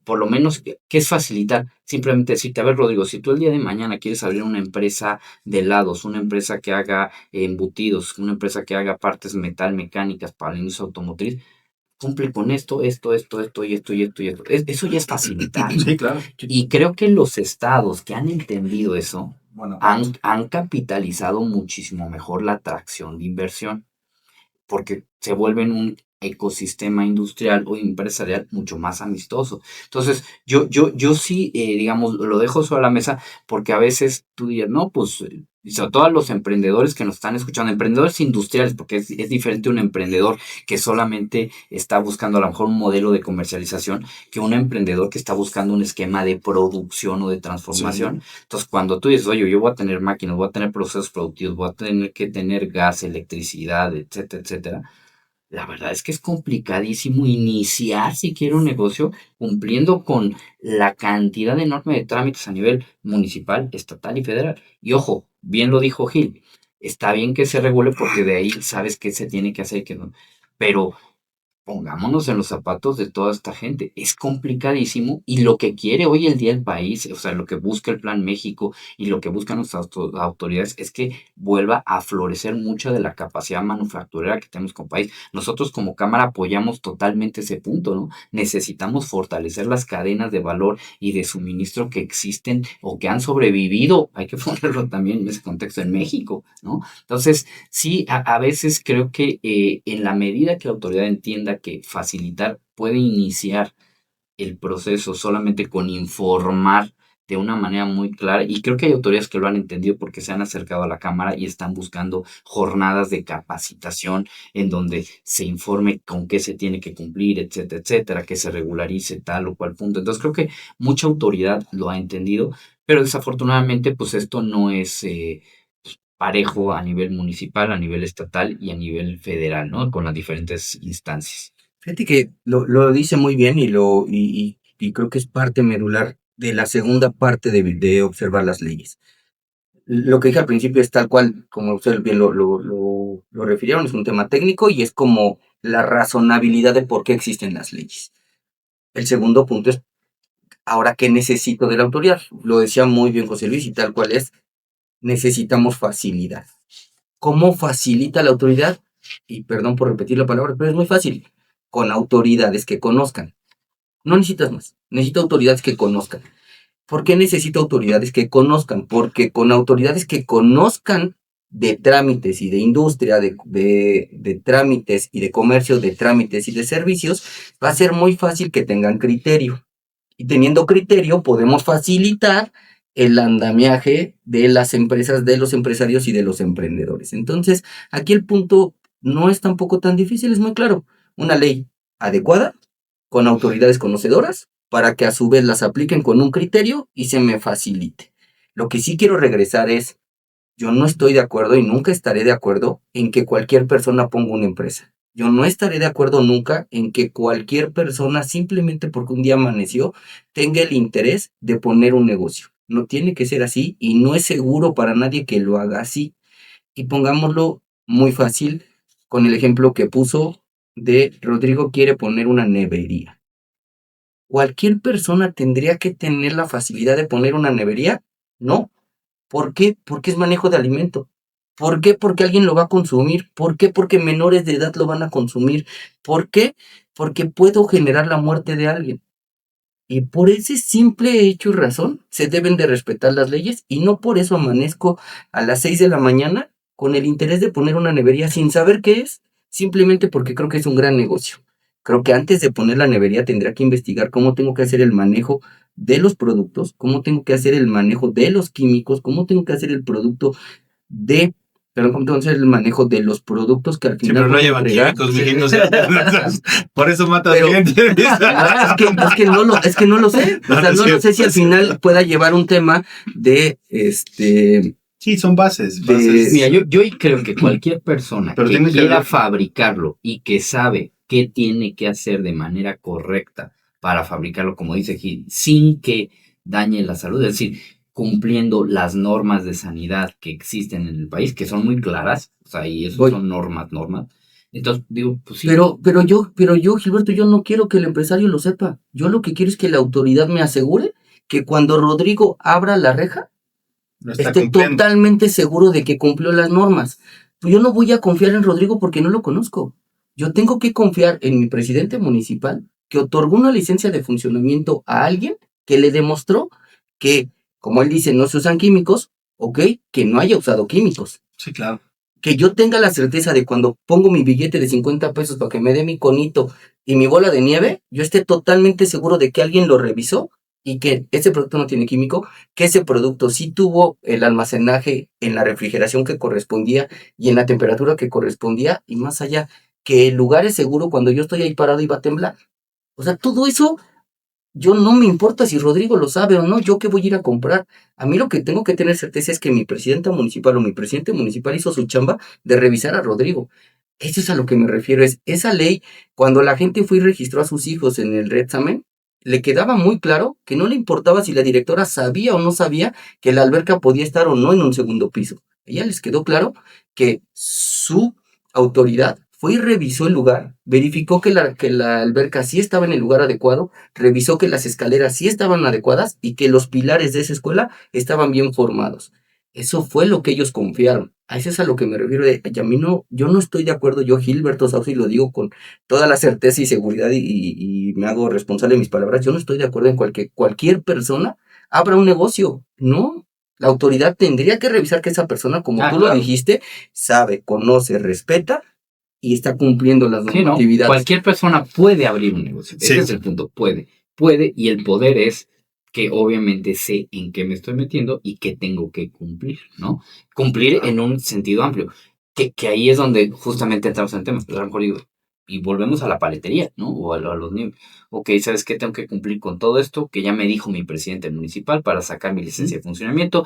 por lo menos, ¿qué es facilitar? Simplemente decirte, a ver, Rodrigo, si tú el día de mañana quieres abrir una empresa de helados, una empresa que haga embutidos, una empresa que haga partes metal mecánicas para la industria automotriz, cumple con esto y esto y esto y esto. Eso ya es facilitar, ¿no?
Sí, claro.
Y creo que los estados que han entendido eso
Bueno,
han capitalizado muchísimo mejor la atracción de inversión, porque se vuelven un ecosistema industrial o empresarial mucho más amistoso. Entonces, yo sí, digamos, lo dejo sobre la mesa porque a veces tú dirías, no, pues, y sobre todo a los emprendedores que nos están escuchando, emprendedores industriales, porque es diferente un emprendedor que solamente está buscando a lo mejor un modelo de comercialización que un emprendedor que está buscando un esquema de producción o de transformación.
Sí.
Entonces, cuando tú dices, oye, yo voy a tener máquinas, voy a tener procesos productivos, voy a tener que tener gas, electricidad, etcétera, etcétera, la verdad es que es complicadísimo iniciar siquiera un negocio cumpliendo con la cantidad enorme de trámites a nivel municipal, estatal y federal. Y ojo, bien lo dijo Gil, está bien que se regule porque de ahí sabes qué se tiene que hacer y qué no. Pero pongámonos en los zapatos de toda esta gente. Es complicadísimo y lo que quiere hoy el día el país, o sea, lo que busca el Plan México y lo que buscan nuestras autoridades es que vuelva a florecer mucha de la capacidad manufacturera que tenemos como país. Nosotros como Cámara apoyamos totalmente ese punto, ¿no? Necesitamos fortalecer las cadenas de valor y de suministro que existen o que han sobrevivido, hay que ponerlo también en ese contexto en México, ¿no? Entonces, sí, a veces creo que en la medida que la autoridad entienda que facilitar puede iniciar el proceso solamente con informar de una manera muy clara, y creo que hay autoridades que lo han entendido porque se han acercado a la Cámara y están buscando jornadas de capacitación en donde se informe con qué se tiene que cumplir, etcétera, etcétera, que se regularice tal o cual punto. Entonces creo que mucha autoridad lo ha entendido, pero desafortunadamente pues esto no es parejo a nivel municipal, a nivel estatal y a nivel federal, ¿no? Con las diferentes instancias.
fíjate que lo dice muy bien y creo que es parte medular de la segunda parte de observar las leyes. Lo que dije al principio es tal cual, como ustedes bien lo refirieron, es un tema técnico y es como la razonabilidad de por qué existen las leyes. El segundo punto es, ahora, ¿qué necesito de la autoridad? Lo decía muy bien José Luis y tal cual es, necesitamos facilidad. ¿Cómo facilita la autoridad? Y perdón por repetir la palabra, pero es muy fácil. Con autoridades que conozcan. No necesitas más, necesito autoridades que conozcan. ¿Por qué necesito autoridades que conozcan? Porque con autoridades que conozcan de trámites y de industria, de trámites y de comercio, de trámites y de servicios, va a ser muy fácil que tengan criterio. Y teniendo criterio podemos facilitar el andamiaje de las empresas, de los empresarios y de los emprendedores. Entonces, aquí el punto no es tampoco tan difícil, es muy claro. Una ley adecuada, con autoridades conocedoras, para que a su vez las apliquen con un criterio y se me facilite. Lo que sí quiero regresar es, yo no estoy de acuerdo y nunca estaré de acuerdo en que cualquier persona ponga una empresa. Yo no estaré de acuerdo nunca en que cualquier persona, simplemente porque un día amaneció, tenga el interés de poner un negocio. No tiene que ser así y no es seguro para nadie que lo haga así. Y pongámoslo muy fácil con el ejemplo que puso de Rodrigo quiere poner una nevería. ¿Cualquier persona tendría que tener la facilidad de poner una nevería? No. ¿Por qué? Porque es manejo de alimento. ¿Por qué? Porque alguien lo va a consumir. ¿Por qué? Porque menores de edad lo van a consumir. ¿Por qué? Porque puedo generar la muerte de alguien. Y por ese simple hecho y razón se deben de respetar las leyes y no por eso amanezco a las 6 de la mañana con el interés de poner una nevería sin saber qué es, simplemente porque creo que es un gran negocio. Creo que antes de poner la nevería tendría que investigar cómo tengo que hacer el manejo de los productos, cómo tengo que hacer el manejo de los químicos, cómo tengo que hacer el producto de, perdón, cómo tengo que hacer el manejo de los productos que al
Sí,
final
pero no
voy a
llevan
entregar.
químicos, mijín, o sea, por eso matas
Pero-
gente.
Es que no lo sé. O sea, no lo sé si al final pueda llevar un tema de
Sí, son bases.
Mira, yo creo que cualquier persona
Pero
que
tiene que
quiera
haber-
fabricarlo y que sabe qué tiene que hacer de manera correcta para fabricarlo, como dice Gil, sin que dañe la salud, es decir, cumpliendo las normas de sanidad que existen en el país, que son muy claras, o sea, y eso son normas. Entonces, digo, pues sí.
Pero yo, Gilberto, yo no quiero que el empresario lo sepa. Yo lo que quiero es que la autoridad me asegure que cuando Rodrigo abra la reja, esté totalmente seguro de que cumplió las normas. Yo no voy a confiar en Rodrigo porque no lo conozco. Yo tengo que confiar en mi presidente municipal que otorgó una licencia de funcionamiento a alguien que le demostró que, como él dice, no se usan químicos, ¿ok? Que no haya usado químicos.
Sí, claro.
Que yo tenga la certeza de cuando pongo mi billete de 50 pesos para que me dé mi conito y mi bola de nieve, yo esté totalmente seguro de que alguien lo revisó y que ese producto no tiene químico, que ese producto sí tuvo el almacenaje en la refrigeración que correspondía y en la temperatura que correspondía, y más allá, que el lugar es seguro cuando yo estoy ahí parado y va a temblar. O sea, todo eso, yo no me importa si Rodrigo lo sabe o no, yo qué voy a ir a comprar. A mí lo que tengo que tener certeza es que mi presidenta municipal o mi presidente municipal hizo su chamba de revisar a Rodrigo. Eso es a lo que me refiero, es esa ley, cuando la gente fue y registró a sus hijos en el reexamen, le quedaba muy claro que no le importaba si la directora sabía o no sabía que la alberca podía estar o no en un segundo piso. A ella les quedó claro que su autoridad fue y revisó el lugar, verificó que la alberca sí estaba en el lugar adecuado, revisó que las escaleras sí estaban adecuadas y que los pilares de esa escuela estaban bien formados. Eso fue lo que ellos confiaron. A eso es a lo que me refiero. Yo no estoy de acuerdo, yo Gilberto Sauce, y lo digo con toda la certeza y seguridad y me hago responsable de mis palabras. Yo no estoy de acuerdo en cualquier persona abra un negocio. No, la autoridad tendría que revisar que esa persona, como tú lo dijiste, sabe, conoce, respeta y está cumpliendo las normatividades.
No, cualquier persona puede abrir un negocio. Ese es el punto, puede, y el poder es que obviamente sé en qué me estoy metiendo y qué tengo que cumplir, ¿no? Cumplir en un sentido amplio, que ahí es donde justamente entramos en el tema. A lo mejor digo, y volvemos a la paletería, ¿no? O a los niños. Ok, ¿sabes qué? Tengo que cumplir con todo esto que ya me dijo mi presidente municipal para sacar mi licencia de funcionamiento.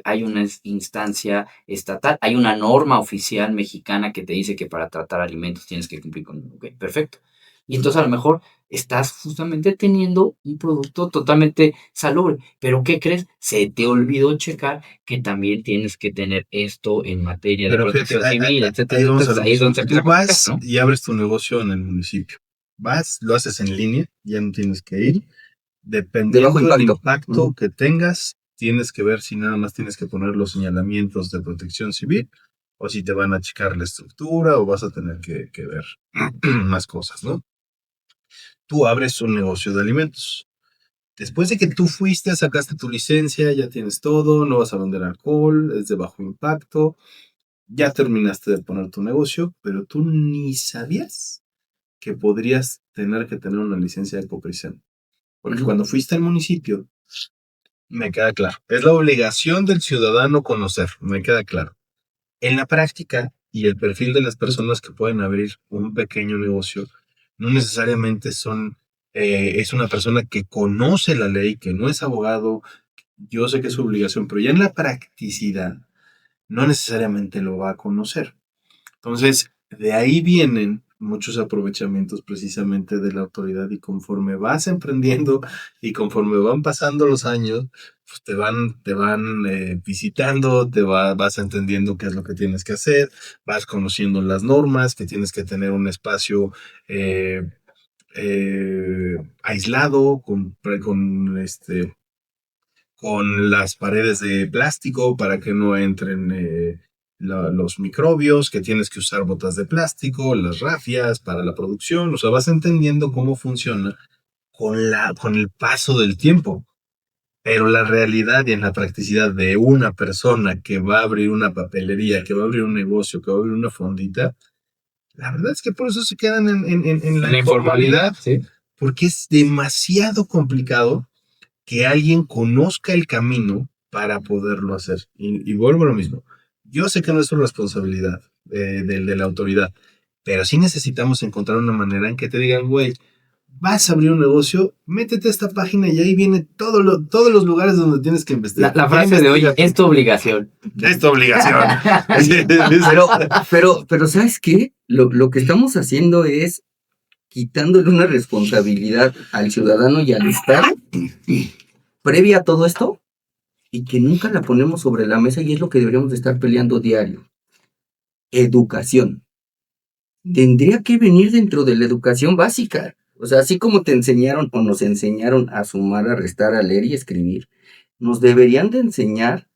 Hay una instancia estatal, hay una norma oficial mexicana que te dice que para tratar alimentos tienes que cumplir con... Ok, perfecto. Y entonces a lo mejor estás justamente teniendo un producto totalmente salubre. Pero ¿qué crees? Se te olvidó checar que también tienes que tener esto en materia de protección civil, etcétera.
Ahí es donde tú vas, ¿no? Y abres tu negocio en el municipio. Vas, lo haces en línea, ya no tienes que ir. Dependiendo del impacto que tengas, tienes que ver si nada más tienes que poner los señalamientos de protección civil o si te van a achicar la estructura o vas a tener que ver más cosas, ¿no? Tú abres un negocio de alimentos. Después de que tú fuiste, sacaste tu licencia, ya tienes todo, no vas a vender alcohol, es de bajo impacto, ya terminaste de poner tu negocio, pero tú ni sabías que podrías tener que tener una licencia de Copricen. Porque cuando fuiste al municipio, me queda claro, es la obligación del ciudadano conocer, me queda claro. En la práctica y el perfil de las personas que pueden abrir un pequeño negocio, no necesariamente es una persona que conoce la ley, que no es abogado. Yo sé que es su obligación, pero ya en la practicidad no necesariamente lo va a conocer. Entonces, de ahí vienen muchos aprovechamientos precisamente de la autoridad, y conforme vas emprendiendo y conforme van pasando los años, pues te van visitando, vas entendiendo qué es lo que tienes que hacer, vas conociendo las normas, que tienes que tener un espacio aislado con las paredes de plástico para que no entren los microbios, que tienes que usar botas de plástico, las rafias para la producción. O sea, vas entendiendo cómo funciona con el paso del tiempo. Pero la realidad y en la practicidad de una persona que va a abrir una papelería, que va a abrir un negocio, que va a abrir una fondita, la verdad es que por eso se quedan en la informalidad,
¿sí?
Porque es demasiado complicado que alguien conozca el camino para poderlo hacer. Y vuelvo a lo mismo. Yo sé que no es su responsabilidad de la autoridad, pero sí necesitamos encontrar una manera en que te digan, güey, vas a abrir un negocio, métete a esta página y ahí viene todos los lugares donde tienes que investigar.
La frase de hoy es tu obligación.
Es tu obligación.
pero ¿sabes qué? Lo que estamos haciendo es quitándole una responsabilidad al ciudadano y al Estado previa a todo esto y que nunca la ponemos sobre la mesa y es lo que deberíamos de estar peleando diario. Educación. Tendría que venir dentro de la educación básica. O sea, así como te enseñaron o nos enseñaron a sumar, a restar, a leer y escribir, nos deberían de enseñar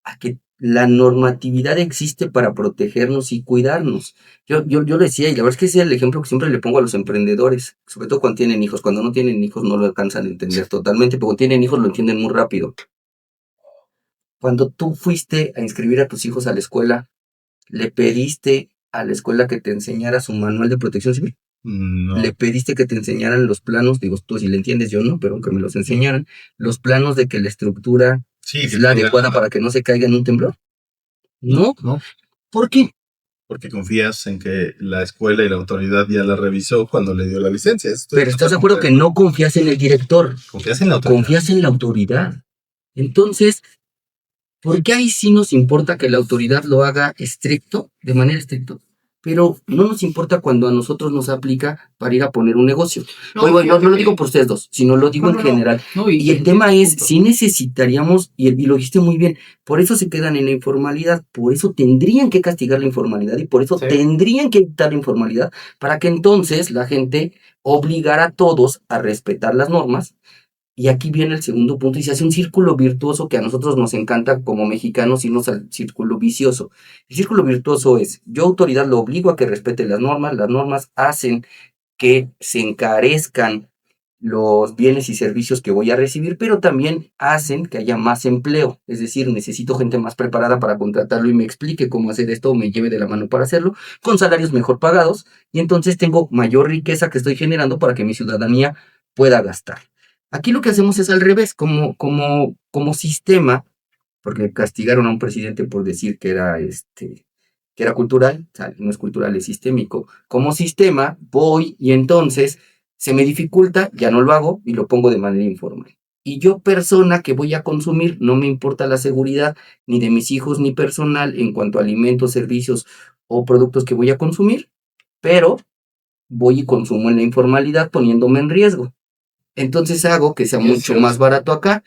a que la normatividad existe para protegernos y cuidarnos. Yo decía, y la verdad es que ese es el ejemplo que siempre le pongo a los emprendedores, sobre todo cuando tienen hijos. Cuando no tienen hijos no lo alcanzan a entender totalmente, pero cuando tienen hijos lo entienden muy rápido. Cuando tú fuiste a inscribir a tus hijos a la escuela, ¿le pediste a la escuela que te enseñara su manual de protección civil?
No.
¿Le pediste que te enseñaran los planos? Digo, tú si le entiendes, yo no, pero que me los enseñaran. Los planos de que la estructura
Sí,
es la adecuada para que no se caiga en un temblor. No. ¿Por qué?
Porque confías en que la escuela y la autoridad ya la revisó cuando le dio la licencia.
Pero estás de acuerdo que no confías en el director,
confías en la autoridad.
confías en la autoridad. Entonces, ¿por qué ahí sí nos importa que la autoridad lo haga estricto, de manera estricta? Pero no nos importa cuando a nosotros nos aplica para ir a poner un negocio. No lo digo por ustedes dos, sino lo digo en general. Y el tema es, si necesitaríamos, y lo dijiste muy bien, por eso se quedan en la informalidad, por eso tendrían que castigar la informalidad y por eso tendrían que evitar la informalidad para que entonces la gente obligara a todos a respetar las normas. Y aquí viene el segundo punto y se hace un círculo virtuoso que a nosotros nos encanta como mexicanos irnos al círculo vicioso. El círculo virtuoso es, yo autoridad lo obligo a que respete las normas hacen que se encarezcan los bienes y servicios que voy a recibir, pero también hacen que haya más empleo. Es decir, necesito gente más preparada para contratarlo y me explique cómo hacer esto o me lleve de la mano para hacerlo, con salarios mejor pagados, y entonces tengo mayor riqueza que estoy generando para que mi ciudadanía pueda gastar. Aquí lo que hacemos es al revés, como sistema, porque castigaron a un presidente por decir que era cultural, o sea, no es cultural, es sistémico. Como sistema, voy y entonces se me dificulta, ya no lo hago y lo pongo de manera informal. Y yo, persona que voy a consumir, no me importa la seguridad ni de mis hijos ni personal en cuanto a alimentos, servicios o productos que voy a consumir, pero voy y consumo en la informalidad poniéndome en riesgo. Entonces hago que sea mucho más barato acá.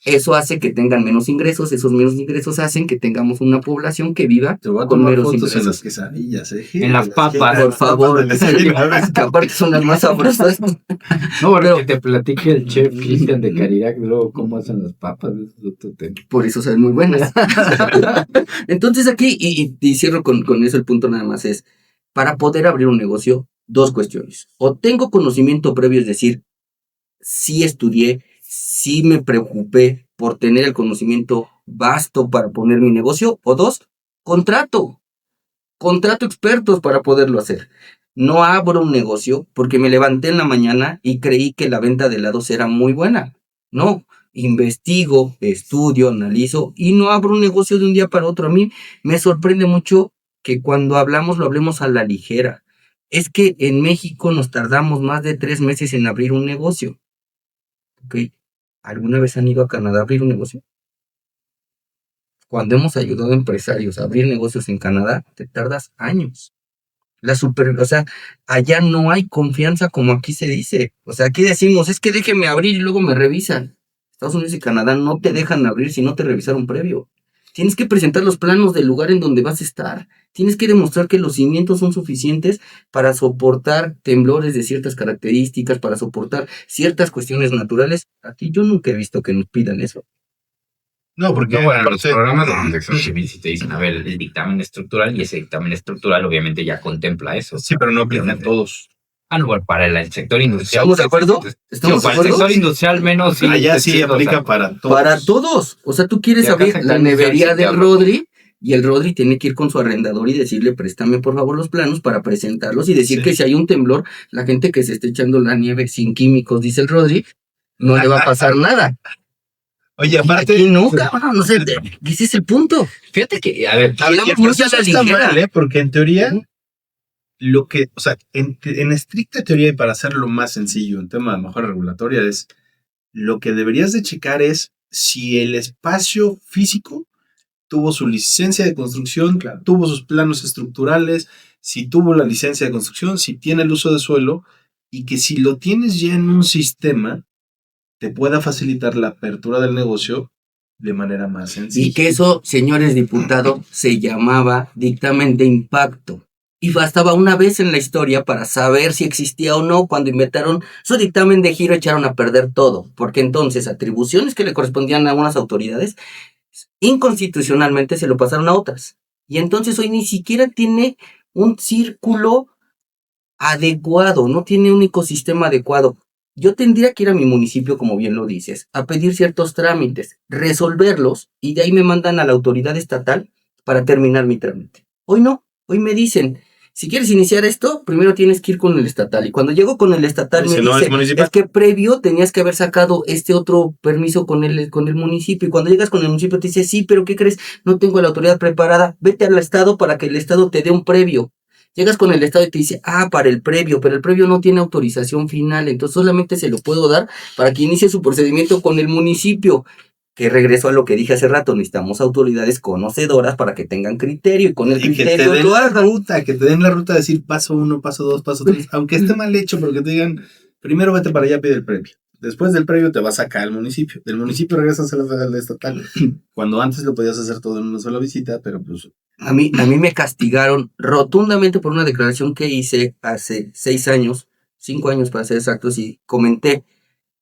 Eso hace que tengan menos ingresos. Esos menos ingresos hacen que tengamos una población que viva con menos ingresos.
En las quesadillas,
en las papas.
Por favor, que aparte son las más sabrosas.
No, pero que te platique el chef Cristian de Caridad luego cómo hacen las papas.
Por eso saben muy buenas. Entonces aquí, y cierro con eso el punto nada más es, para poder abrir un negocio, dos cuestiones. O tengo conocimiento previo, es decir, sí estudié, sí me preocupé por tener el conocimiento vasto para poner mi negocio. O dos, contrato expertos para poderlo hacer. No abro un negocio porque me levanté en la mañana y creí que la venta de helados era muy buena. No, investigo, estudio, analizo y no abro un negocio de un día para otro. A mí me sorprende mucho que cuando hablamos lo hablemos a la ligera. Es que en México nos tardamos más de 3 meses en abrir un negocio. ¿Okay? ¿Alguna vez han ido a Canadá a abrir un negocio? Cuando hemos ayudado a empresarios a abrir negocios en Canadá, te tardas años. O sea, allá no hay confianza como aquí se dice. O sea, aquí decimos, es que déjeme abrir y luego me revisan. Estados Unidos y Canadá no te dejan abrir si no te revisaron previo. Tienes que presentar los planos del lugar en donde vas a estar. Tienes que demostrar que los cimientos son suficientes para soportar temblores de ciertas características, para soportar ciertas cuestiones naturales. Aquí yo nunca he visto que nos pidan eso.
No, porque
los programas de protección civil sí te dicen, a ver, el dictamen estructural, y ese dictamen estructural obviamente ya contempla eso.
Sí, pero no aplican a todos.
Bueno, para el sector industrial.
¿Estamos de acuerdo?
Para el sector industrial menos. Sí,
allá sí aplica para todos.
Para todos. O sea, tú quieres abrir la nevería del Rodri y el Rodri tiene que ir con su arrendador y decirle, préstame por favor los planos para presentarlos y decir que si hay un temblor, la gente que se esté echando la nieve sin químicos, dice el Rodri, no le va a pasar nada.
Oye, aparte...
Aquí no, cabrón, no sé, ese es el punto.
Fíjate que, a ver,
hablamos mucho de la ligera.
Porque en teoría... o sea, en estricta teoría y para hacerlo más sencillo, en tema de mejora regulatoria, es lo que deberías de checar es si el espacio físico tuvo su licencia de construcción, tuvo sus planos estructurales, si tuvo la licencia de construcción, si tiene el uso de suelo, y que si lo tienes ya en un sistema, te pueda facilitar la apertura del negocio de manera más sencilla.
Y que eso, señores diputados, se llamaba dictamen de impacto. Y bastaba una vez en la historia para saber si existía o no. Cuando inventaron su dictamen de giro, echaron a perder todo. Porque entonces atribuciones que le correspondían a unas autoridades, inconstitucionalmente se lo pasaron a otras. Y entonces hoy ni siquiera tiene un círculo adecuado, no tiene un ecosistema adecuado. Yo tendría que ir a mi municipio, como bien lo dices, a pedir ciertos trámites, resolverlos, y de ahí me mandan a la autoridad estatal para terminar mi trámite. Hoy no, hoy me dicen, si quieres iniciar esto, primero tienes que ir con el estatal. Y cuando llego con el estatal me dice, es que previo tenías que haber sacado este otro permiso con el municipio. Y cuando llegas con el municipio te dice, sí, pero ¿qué crees? No tengo la autoridad preparada. Vete al estado para que el estado te dé un previo. Llegas con el estado y te dice, para el previo, pero el previo no tiene autorización final, entonces solamente se lo puedo dar para que inicie su procedimiento con el municipio. Que regreso a lo que dije hace rato, necesitamos autoridades conocedoras para que tengan criterio, y con el criterio
que te den la ruta, que te den la ruta de decir paso 1, paso 2, paso 3, aunque esté mal hecho, pero que te digan, primero vete para allá, pide el previo. Después del previo te vas acá al municipio. Del municipio regresas a la federal estatal. Cuando antes lo podías hacer todo en una sola visita, pero pues...
A mí me castigaron rotundamente por una declaración que hice hace 6 años, 5 años para ser exactos, y comenté,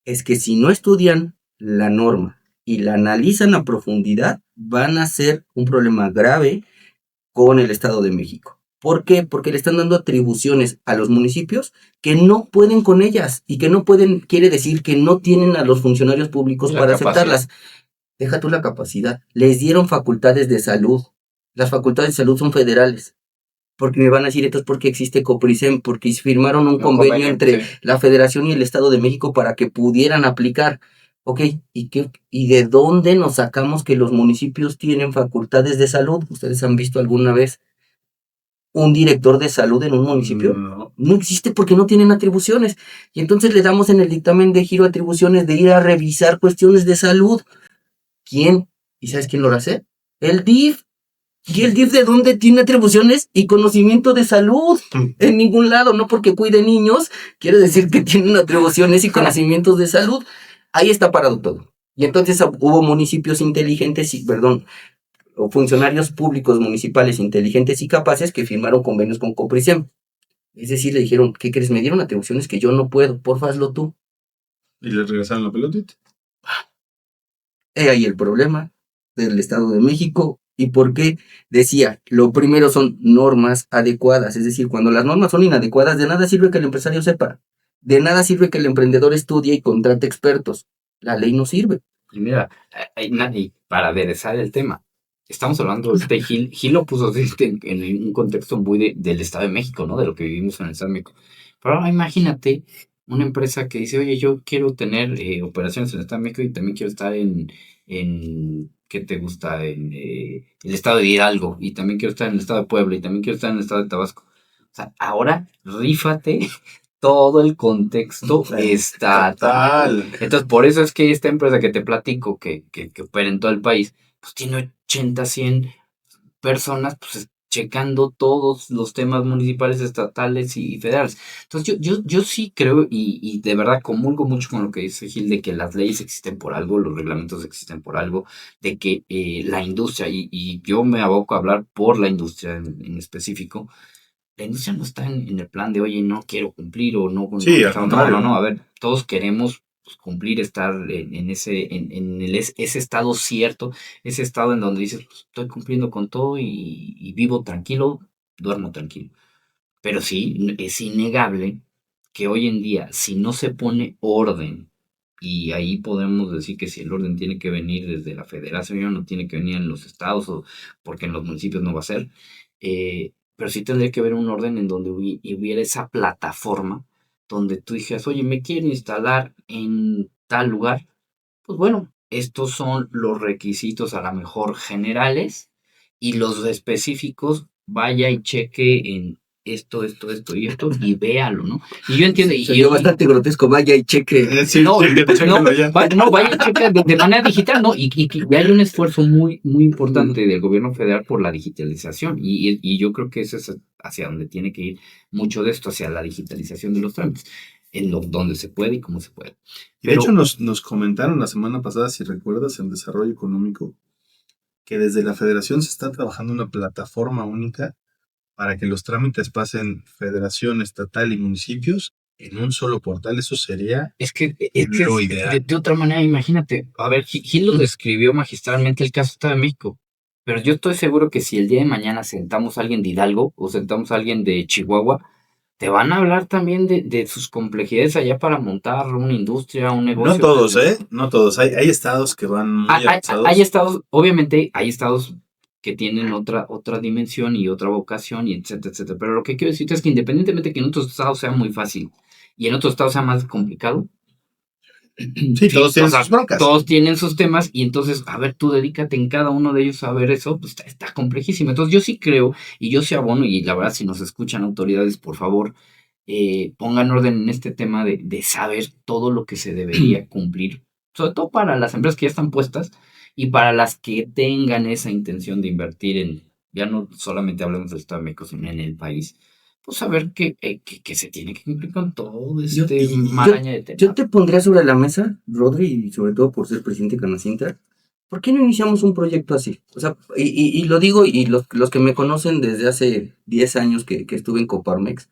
es que si no estudian la norma y la analizan a profundidad, van a ser un problema grave con el Estado de México. ¿Por qué? Porque le están dando atribuciones a los municipios que no pueden con ellas, y que no pueden quiere decir que no tienen a los funcionarios públicos para aceptarlas. Deja tú la capacidad. Les dieron facultades de salud. Las facultades de salud son federales. Porque me van a decir, esto es porque existe Copricem, porque firmaron un convenio entre la Federación y el Estado de México para que pudieran aplicar. Ok, ¿y de dónde nos sacamos que los municipios tienen facultades de salud? ¿Ustedes han visto alguna vez un director de salud en un municipio? No existe, porque no tienen atribuciones. Y entonces le damos en el dictamen de giro atribuciones de ir a revisar cuestiones de salud. ¿Quién? ¿Y sabes quién lo va a hacer? El DIF. ¿Y el DIF de dónde tiene atribuciones y conocimiento de salud? En ningún lado. No porque cuide niños quiere decir que tienen atribuciones y conocimientos de salud. Ahí está parado todo. Y entonces hubo municipios inteligentes, o funcionarios públicos municipales inteligentes y capaces que firmaron convenios con Copricem. Es decir, le dijeron, ¿qué crees? Me dieron atribuciones que yo no puedo, porfa, hazlo tú.
¿Y le regresaron la pelotita?
He ahí el problema del Estado de México. ¿Y por qué? Decía, lo primero son normas adecuadas. Es decir, cuando las normas son inadecuadas, de nada sirve que el empresario sepa. De nada sirve que el emprendedor estudie y contrate expertos. La ley no sirve.
Y mira, y para aderezar el tema, estamos hablando de Gil lo puso en un contexto muy del Estado de México, ¿no? De lo que vivimos en el Estado de México. Pero ahora imagínate una empresa que dice, oye, yo quiero tener operaciones en el Estado de México y también quiero estar en ¿qué te gusta? En el Estado de Hidalgo, y también quiero estar en el Estado de Puebla, y también quiero estar en el Estado de Tabasco. O sea, ahora rífate todo el contexto estatal. Entonces, por eso es que esta empresa que te platico, que opera en todo el país, pues tiene 80, 100 personas, pues checando todos los temas municipales, estatales y federales. Entonces, yo sí creo, y de verdad comulgo mucho con lo que dice Gil, de que las leyes existen por algo, los reglamentos existen por algo, de que la industria, y yo me aboco a hablar por la industria en específico. La industria no está en el plan de, oye, no quiero cumplir o no.
Sí,
no, a ver, todos queremos cumplir, estar en ese estado cierto, ese estado en donde dices, pues, estoy cumpliendo con todo y vivo tranquilo, duermo tranquilo. Pero sí, es innegable que hoy en día, si no se pone orden, y ahí podemos decir que si el orden tiene que venir desde la federación, no tiene que venir en los estados, o porque en los municipios no va a ser, pero sí tendría que haber un orden en donde hubiera esa plataforma donde tú dijeras, oye, me quiero instalar en tal lugar. Pues bueno, estos son los requisitos a lo mejor generales, y los específicos vaya y cheque en esto y esto y véalo, ¿no? Y yo entiendo.
Sería bastante grotesco, vaya y cheque.
Vaya y cheque de manera digital, ¿no? Y hay un esfuerzo muy, muy importante del gobierno federal por la digitalización. Y yo creo que eso es hacia donde tiene que ir mucho de esto, hacia la digitalización de los trámites. donde se puede y cómo se puede.
Y de
Pero
hecho nos comentaron la semana pasada, si recuerdas, en Desarrollo Económico, que desde la Federación se está trabajando una plataforma única para que los trámites pasen Federación, estatal y municipios en un solo portal. Eso sería
es que
lo ideal.
de otra manera, imagínate, a ver, Gil lo describió magistralmente el caso de Estado de México, pero yo estoy seguro que si el día de mañana sentamos a alguien de Hidalgo o sentamos a alguien de Chihuahua, te van a hablar también de sus complejidades allá para montar una industria, un
No
negocio.
todos, No todos. Hay estados que van muy
Hay
avanzados.
estados, obviamente, hay estados que tienen otra dimensión y otra vocación, y etcétera, etcétera. Pero lo que quiero decirte es que independientemente que en otros estados sea muy fácil y en otros estados sea más complicado,
Sí, todos tienen
o sea,
sus broncas.
todos tienen sus temas, y entonces, a ver, tú dedícate en cada uno de ellos a ver eso, pues está complejísimo. Entonces, yo sí creo, y yo sí abono, y la verdad, si nos escuchan autoridades, por favor, pongan orden en este tema de saber todo lo que se debería cumplir, sobre todo para las empresas que ya están puestas y para las que tengan esa intención de invertir ya no solamente hablemos del Estado de México, sino en el país, pues saber que se tiene que cumplir con todo
Yo,
este
y-
maraña de
yo
temas.
te pondría sobre la mesa, Rodri, y sobre todo por ser presidente de Canacintra, ¿por qué no iniciamos un proyecto así? O sea, y lo digo, y los que me conocen desde hace 10 años que estuve en Coparmex,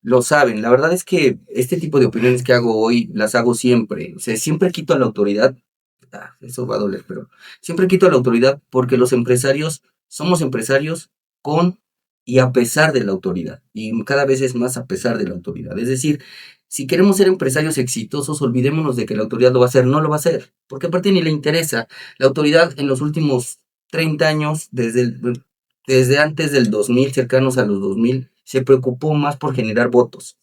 lo saben. La verdad es que este tipo de opiniones que hago hoy las hago siempre. O sea, siempre quito a la autoridad. Eso va a doler, pero siempre quito a la autoridad porque los empresarios somos empresarios con y a pesar de la autoridad. Y cada vez es más a pesar de la autoridad. Es decir, si queremos ser empresarios exitosos, olvidémonos de que la autoridad lo va a hacer. No lo va a hacer, porque aparte ni le interesa. La autoridad en los últimos 30 años, desde antes del 2000, cercanos a los 2000, se preocupó más por generar votos.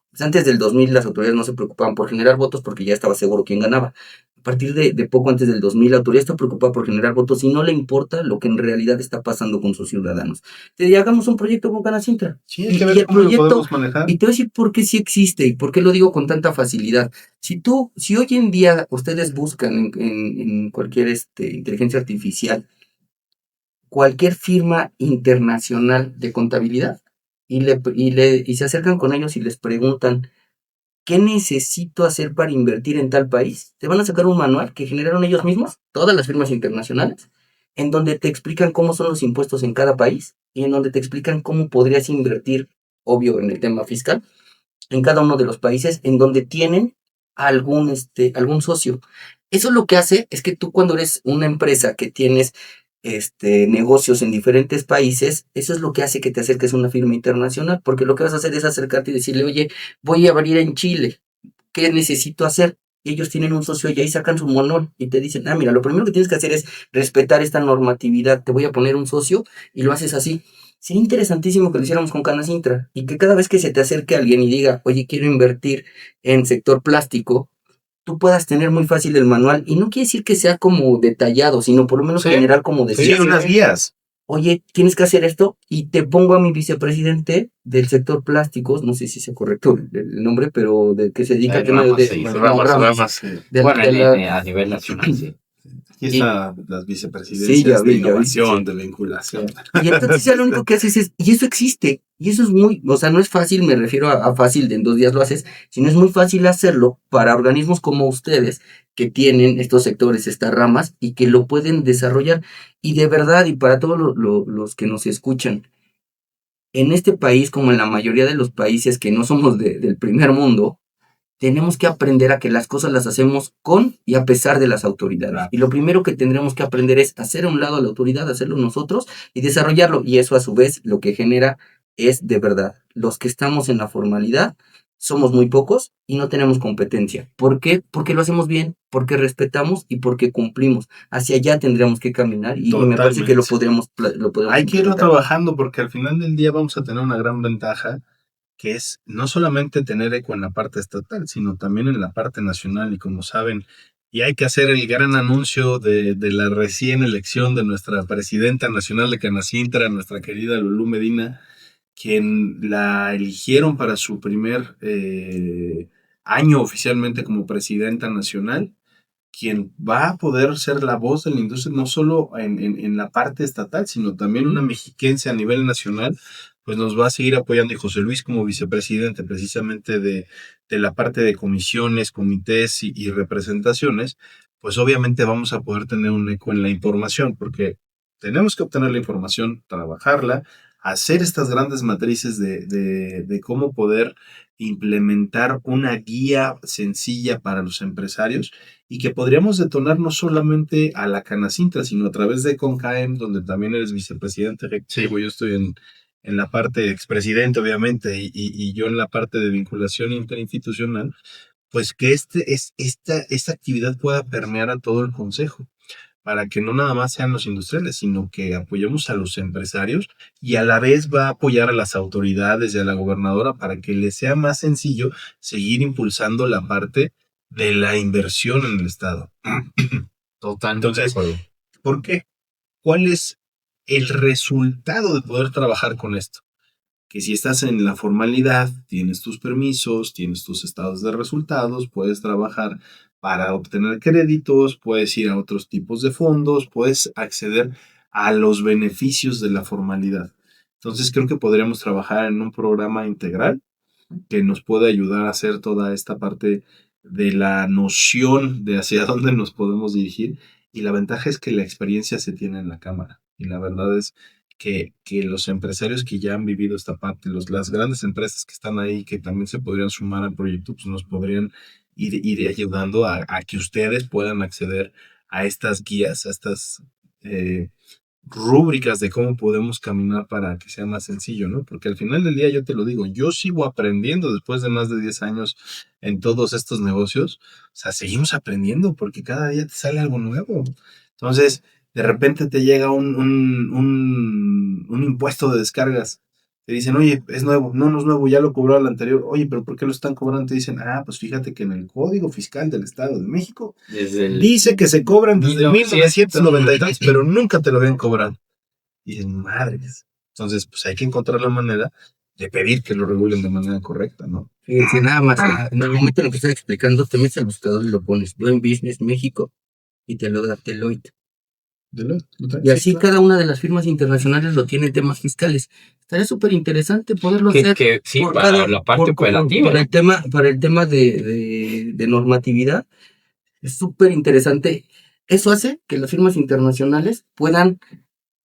Pues antes del 2000 las autoridades no se preocupaban por generar votos porque ya estaba seguro quién ganaba. A partir de poco antes del 2000 la autoridad está preocupada por generar votos y no le importa lo que en realidad está pasando con sus ciudadanos. Te hagamos un proyecto con Canacintra.
Sí, hay que ver cómo lo podemos manejar.
Y te voy a decir por qué sí existe y por qué lo digo con tanta facilidad. Si hoy en día ustedes buscan en cualquier inteligencia artificial, cualquier firma internacional de contabilidad, y se acercan con ellos y les preguntan, ¿qué necesito hacer para invertir en tal país? Te van a sacar un manual que generaron ellos mismos, todas las firmas internacionales, en donde te explican cómo son los impuestos en cada país y en donde te explican cómo podrías invertir, obvio, en el tema fiscal, en cada uno de los países en donde tienen algún socio. Eso lo que hace es que tú, cuando eres una empresa que tienes negocios en diferentes países, eso es lo que hace que te acerques a una firma internacional, porque lo que vas a hacer es acercarte y decirle, oye, voy a abrir en Chile, ¿qué necesito hacer? Y ellos tienen un socio y ahí sacan su manual y te dicen, mira, lo primero que tienes que hacer es respetar esta normatividad, te voy a poner un socio, y lo haces así. Sería interesantísimo que lo hiciéramos con Canacintra y que cada vez que se te acerque alguien y diga, oye, quiero invertir en sector plástico, tú puedas tener muy fácil el manual. Y no quiere decir que sea como detallado, sino por lo menos
Sí,
generar como
Sí,
decir,
unas guías.
oye, tienes que hacer esto, y te pongo a mi vicepresidente del sector plásticos, no sé si sea correcto el nombre, pero del que se dedica al tema
Ramas,
de
sí.
Ramas, sí.
Bueno,
de la...
a nivel nacional, sí.
Aquí
Y,
están las
sí,
vicepresidencias de
ya vi,
innovación,
sí.
de vinculación.
Y entonces ya lo único que haces es, y eso existe, y eso es muy, o sea, no es fácil, me refiero a fácil, de en 2 días lo haces, sino es muy fácil hacerlo para organismos como ustedes, que tienen estos sectores, estas ramas, y que lo pueden desarrollar. Y de verdad, y para todos los que nos escuchan, en este país, como en la mayoría de los países que no somos del primer mundo, tenemos que aprender a que las cosas las hacemos con y a pesar de las autoridades.
Claro.
Y lo primero que tendremos que aprender es hacer a un lado a la autoridad, hacerlo nosotros y desarrollarlo. Y eso, a su vez, lo que genera es, de verdad, los que estamos en la formalidad somos muy pocos y no tenemos competencia. ¿Por qué? Porque lo hacemos bien, porque respetamos y porque cumplimos. Hacia allá tendríamos que caminar, y me parece que lo
Totalmente.
podemos
Hay que irlo
implementar.
trabajando porque al final del día vamos a tener una gran ventaja, que es no solamente tener eco en la parte estatal, sino también en la parte nacional. Y como saben, y hay que hacer el gran anuncio de la recién elección de nuestra presidenta nacional de Canacintra, nuestra querida Lulú Medina, quien la eligieron para su primer año oficialmente como presidenta nacional, quien va a poder ser la voz de la industria, no solo en la parte estatal, sino también una mexiquense a nivel nacional, pues nos va a seguir apoyando y José Luis como vicepresidente precisamente de la parte de comisiones, comités y representaciones, pues obviamente vamos a poder tener un eco en la información, porque tenemos que obtener la información, trabajarla, hacer estas grandes matrices de cómo poder implementar una guía sencilla para los empresarios y que podríamos detonar no solamente a la Canacintra, sino a través de CONCAEM, donde también eres vicepresidente ejecutivo. Yo estoy en la parte expresidente, obviamente, y yo en la parte de vinculación interinstitucional, pues que esta actividad pueda permear a todo el consejo, para que no nada más sean los industriales, sino que apoyemos a los empresarios y a la vez va a apoyar a las autoridades y a la gobernadora para que les sea más sencillo seguir impulsando la parte de la inversión en el Estado.
Totalmente de
Entonces,
acuerdo.
¿por qué? ¿Cuál es el resultado de poder trabajar con esto? Que si estás en la formalidad, tienes tus permisos, tienes tus estados de resultados, puedes trabajar para obtener créditos, puedes ir a otros tipos de fondos, puedes acceder a los beneficios de la formalidad. Entonces creo que podríamos trabajar en un programa integral que nos pueda ayudar a hacer toda esta parte de la noción de hacia dónde nos podemos dirigir. Y la ventaja es que la experiencia se tiene en la cámara. Y la verdad es que los empresarios que ya han vivido esta parte, las grandes empresas que están ahí, que también se podrían sumar al proyecto, pues nos podrían ir ayudando a que ustedes puedan acceder a estas guías, a estas rúbricas de cómo podemos caminar para que sea más sencillo, ¿no? Porque al final del día yo te lo digo, yo sigo aprendiendo después de más de 10 años en todos estos negocios, o sea, seguimos aprendiendo porque cada día te sale algo nuevo. Entonces, de repente te llega un impuesto de descargas. Te dicen, oye, es nuevo. No, no es nuevo, ya lo cobró el anterior. Oye, pero ¿por qué lo están cobrando? Te dicen, pues fíjate que en el Código Fiscal del Estado de México
Desde el
dice que se cobran desde 1993,
1993,
pero nunca te lo habían cobrado. Y dices, madres. Entonces, pues hay que encontrar la manera de pedir que lo regulen de manera correcta, ¿no?
Fíjense, nada más, en el momento en el que estoy explicando, te metes al buscador y lo pones Doing Business México y te lo da Deloitte. Y así cada una de las firmas internacionales lo tiene en temas fiscales. Estaría súper interesante poderlo hacer
sí,
por
para la parte operativa.
para el tema de normatividad. Es súper interesante. Eso hace que las firmas internacionales puedan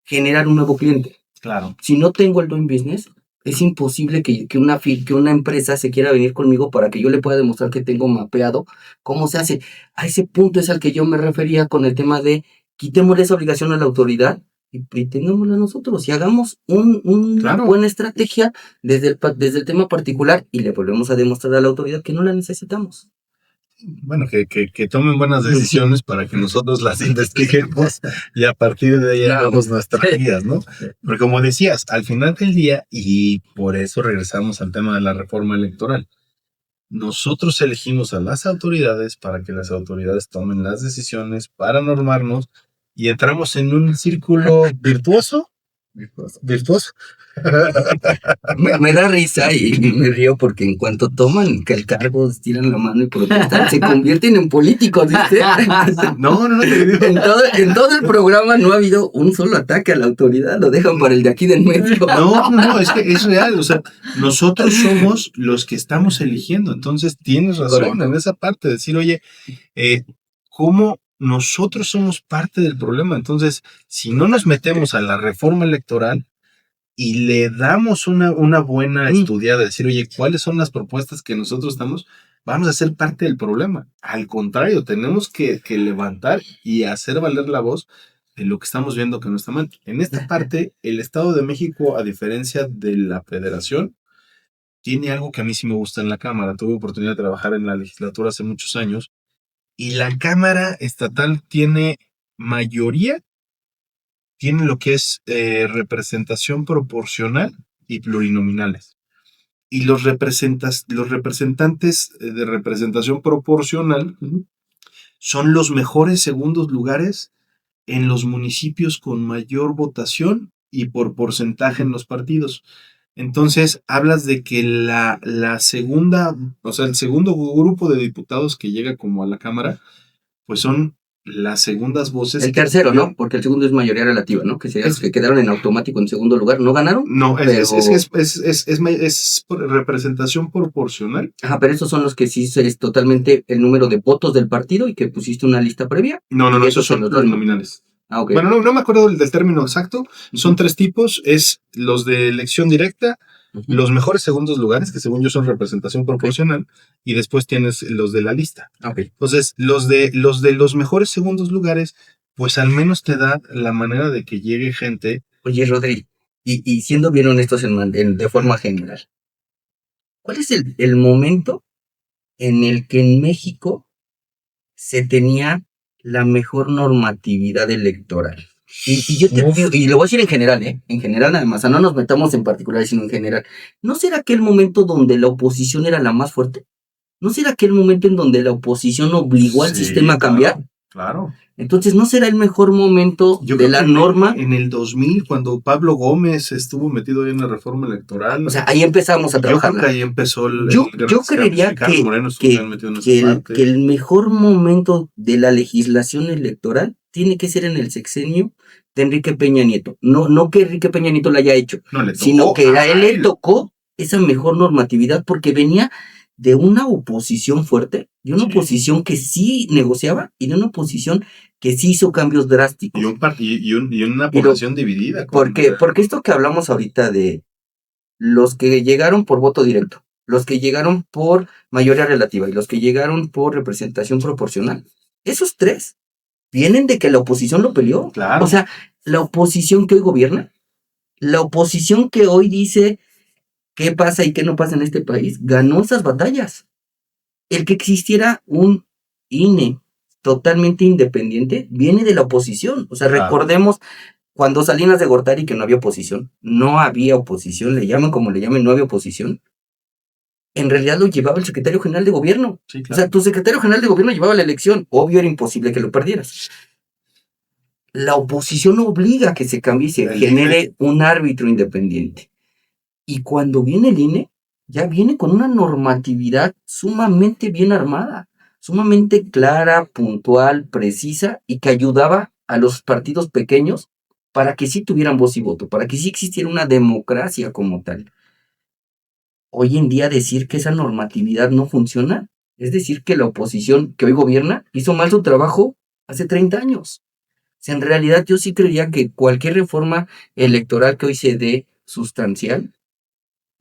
generar un nuevo cliente.
Claro.
Si no tengo el Doing Business, es imposible que una empresa se quiera venir conmigo para que yo le pueda demostrar que tengo mapeado cómo se hace. A ese punto es al que yo me refería con el tema de quitémosle esa obligación a la autoridad y tengámosla nosotros y hagamos una
Claro.
buena estrategia desde el tema particular y le volvemos a demostrar a la autoridad que no la necesitamos.
Bueno, que tomen buenas decisiones para que nosotros las investiguemos y a partir de ahí hagamos nuestras guías, ¿no? Porque como decías, al final del día, y por eso regresamos al tema de la reforma electoral, nosotros elegimos a las autoridades para que las autoridades tomen las decisiones para normarnos y entramos en un círculo virtuoso.
Me da risa y me río porque en cuanto toman el cargo, estiran la mano y protestan, se convierten en políticos, ¿viste?
No, te digo.
En todo el programa no ha habido un solo ataque a la autoridad, lo dejan para el de aquí del medio.
No, es que es real, o sea, nosotros somos los que estamos eligiendo, entonces tienes razón en esa parte, decir, oye, ¿cómo nosotros somos parte del problema? Entonces, si no nos metemos a la reforma electoral y le damos una buena estudiada, decir, oye, ¿cuáles son las propuestas que nosotros estamos? Vamos a ser parte del problema. Al contrario, tenemos que levantar y hacer valer la voz de lo que estamos viendo que no está mal. En esta parte, el Estado de México, a diferencia de la Federación, tiene algo que a mí sí me gusta en la Cámara. Tuve oportunidad de trabajar en la legislatura hace muchos años y la Cámara Estatal tiene mayoría, tiene lo que es representación proporcional y plurinominales. Y los representantes de representación proporcional son los mejores segundos lugares en los municipios con mayor votación y por porcentaje en los partidos. Entonces, hablas de que la segunda, o sea, el segundo grupo de diputados que llega como a la Cámara, pues son las segundas voces.
El tercero, ¿no? Porque el segundo es mayoría relativa, ¿no? Que serían los que quedaron en automático en segundo lugar. ¿No ganaron?
No,
pero...
es por representación proporcional.
Ajá, pero esos son los que sí es totalmente el número de votos del partido y que pusiste una lista previa.
No, esos son los nominales.
Ah, ok.
Bueno, no me acuerdo del término exacto. Son 3 tipos. Es los de elección directa, los mejores segundos lugares, que según yo son representación proporcional, y después tienes los de la lista.
Okay.
Entonces, los de los mejores segundos lugares, pues al menos te da la manera de que llegue gente.
Oye, Rodri, y siendo bien honestos de forma general, ¿cuál es el momento en el que en México se tenía la mejor normatividad electoral? Y yo y lo voy a decir en general, en general nada más, o sea, no nos metamos en particulares, sino en general. ¿No será aquel momento donde la oposición era la más fuerte? ¿No será aquel momento en donde la oposición obligó al sistema a cambiar?
Claro.
Entonces, ¿no será el mejor momento de la norma?
En el 2000, cuando Pablo Gómez estuvo metido ahí en la reforma electoral.
O sea, ahí empezamos a trabajar.
Yo creo que ahí empezó
yo creería que el mejor momento de la legislación electoral tiene que ser en el sexenio de Enrique Peña Nieto. No que Enrique Peña Nieto lo haya hecho, sino que a él le tocó esa mejor normatividad porque venía de una oposición fuerte, de una oposición que sí negociaba y de una oposición que sí hizo cambios drásticos.
Y una población dividida.
Porque esto que hablamos ahorita de los que llegaron por voto directo, los que llegaron por mayoría relativa y los que llegaron por representación proporcional, esos 3 vienen de que la oposición lo peleó.
Claro.
O sea, la oposición que hoy gobierna, la oposición que hoy dice qué pasa y qué no pasa en este país, ganó esas batallas. El que existiera un INE totalmente independiente viene de la oposición. O sea, recordemos cuando Salinas de Gortari que no había oposición, le llaman como le llamen, no había oposición. En realidad lo llevaba el secretario general de gobierno.
Sí, claro.
O sea, tu secretario general de gobierno llevaba la elección. Obvio, era imposible que lo perdieras. La oposición obliga a que se cambie y se genere un árbitro independiente. Y cuando viene el INE, ya viene con una normatividad sumamente bien armada, sumamente clara, puntual, precisa, y que ayudaba a los partidos pequeños para que sí tuvieran voz y voto, para que sí existiera una democracia como tal. Hoy en día decir que esa normatividad no funciona, es decir que la oposición que hoy gobierna hizo mal su trabajo hace 30 años. O sea, en realidad yo sí creía que cualquier reforma electoral que hoy se dé sustancial,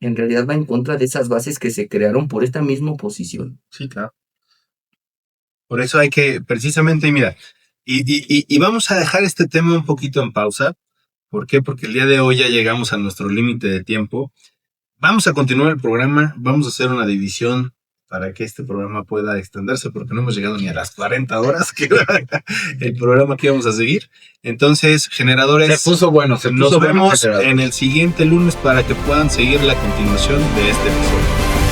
en realidad va en contra de esas bases que se crearon por esta misma oposición.
Sí, claro. Por eso hay que, precisamente, mira, y vamos a dejar este tema un poquito en pausa. ¿Por qué? Porque el día de hoy ya llegamos a nuestro límite de tiempo. Vamos a continuar el programa, vamos a hacer una división para que este programa pueda extenderse, porque no hemos llegado ni a las 40 horas que era el programa que íbamos a seguir. Entonces, generadores,
se puso bueno.
Nos vemos en el siguiente lunes para que puedan seguir la continuación de este episodio.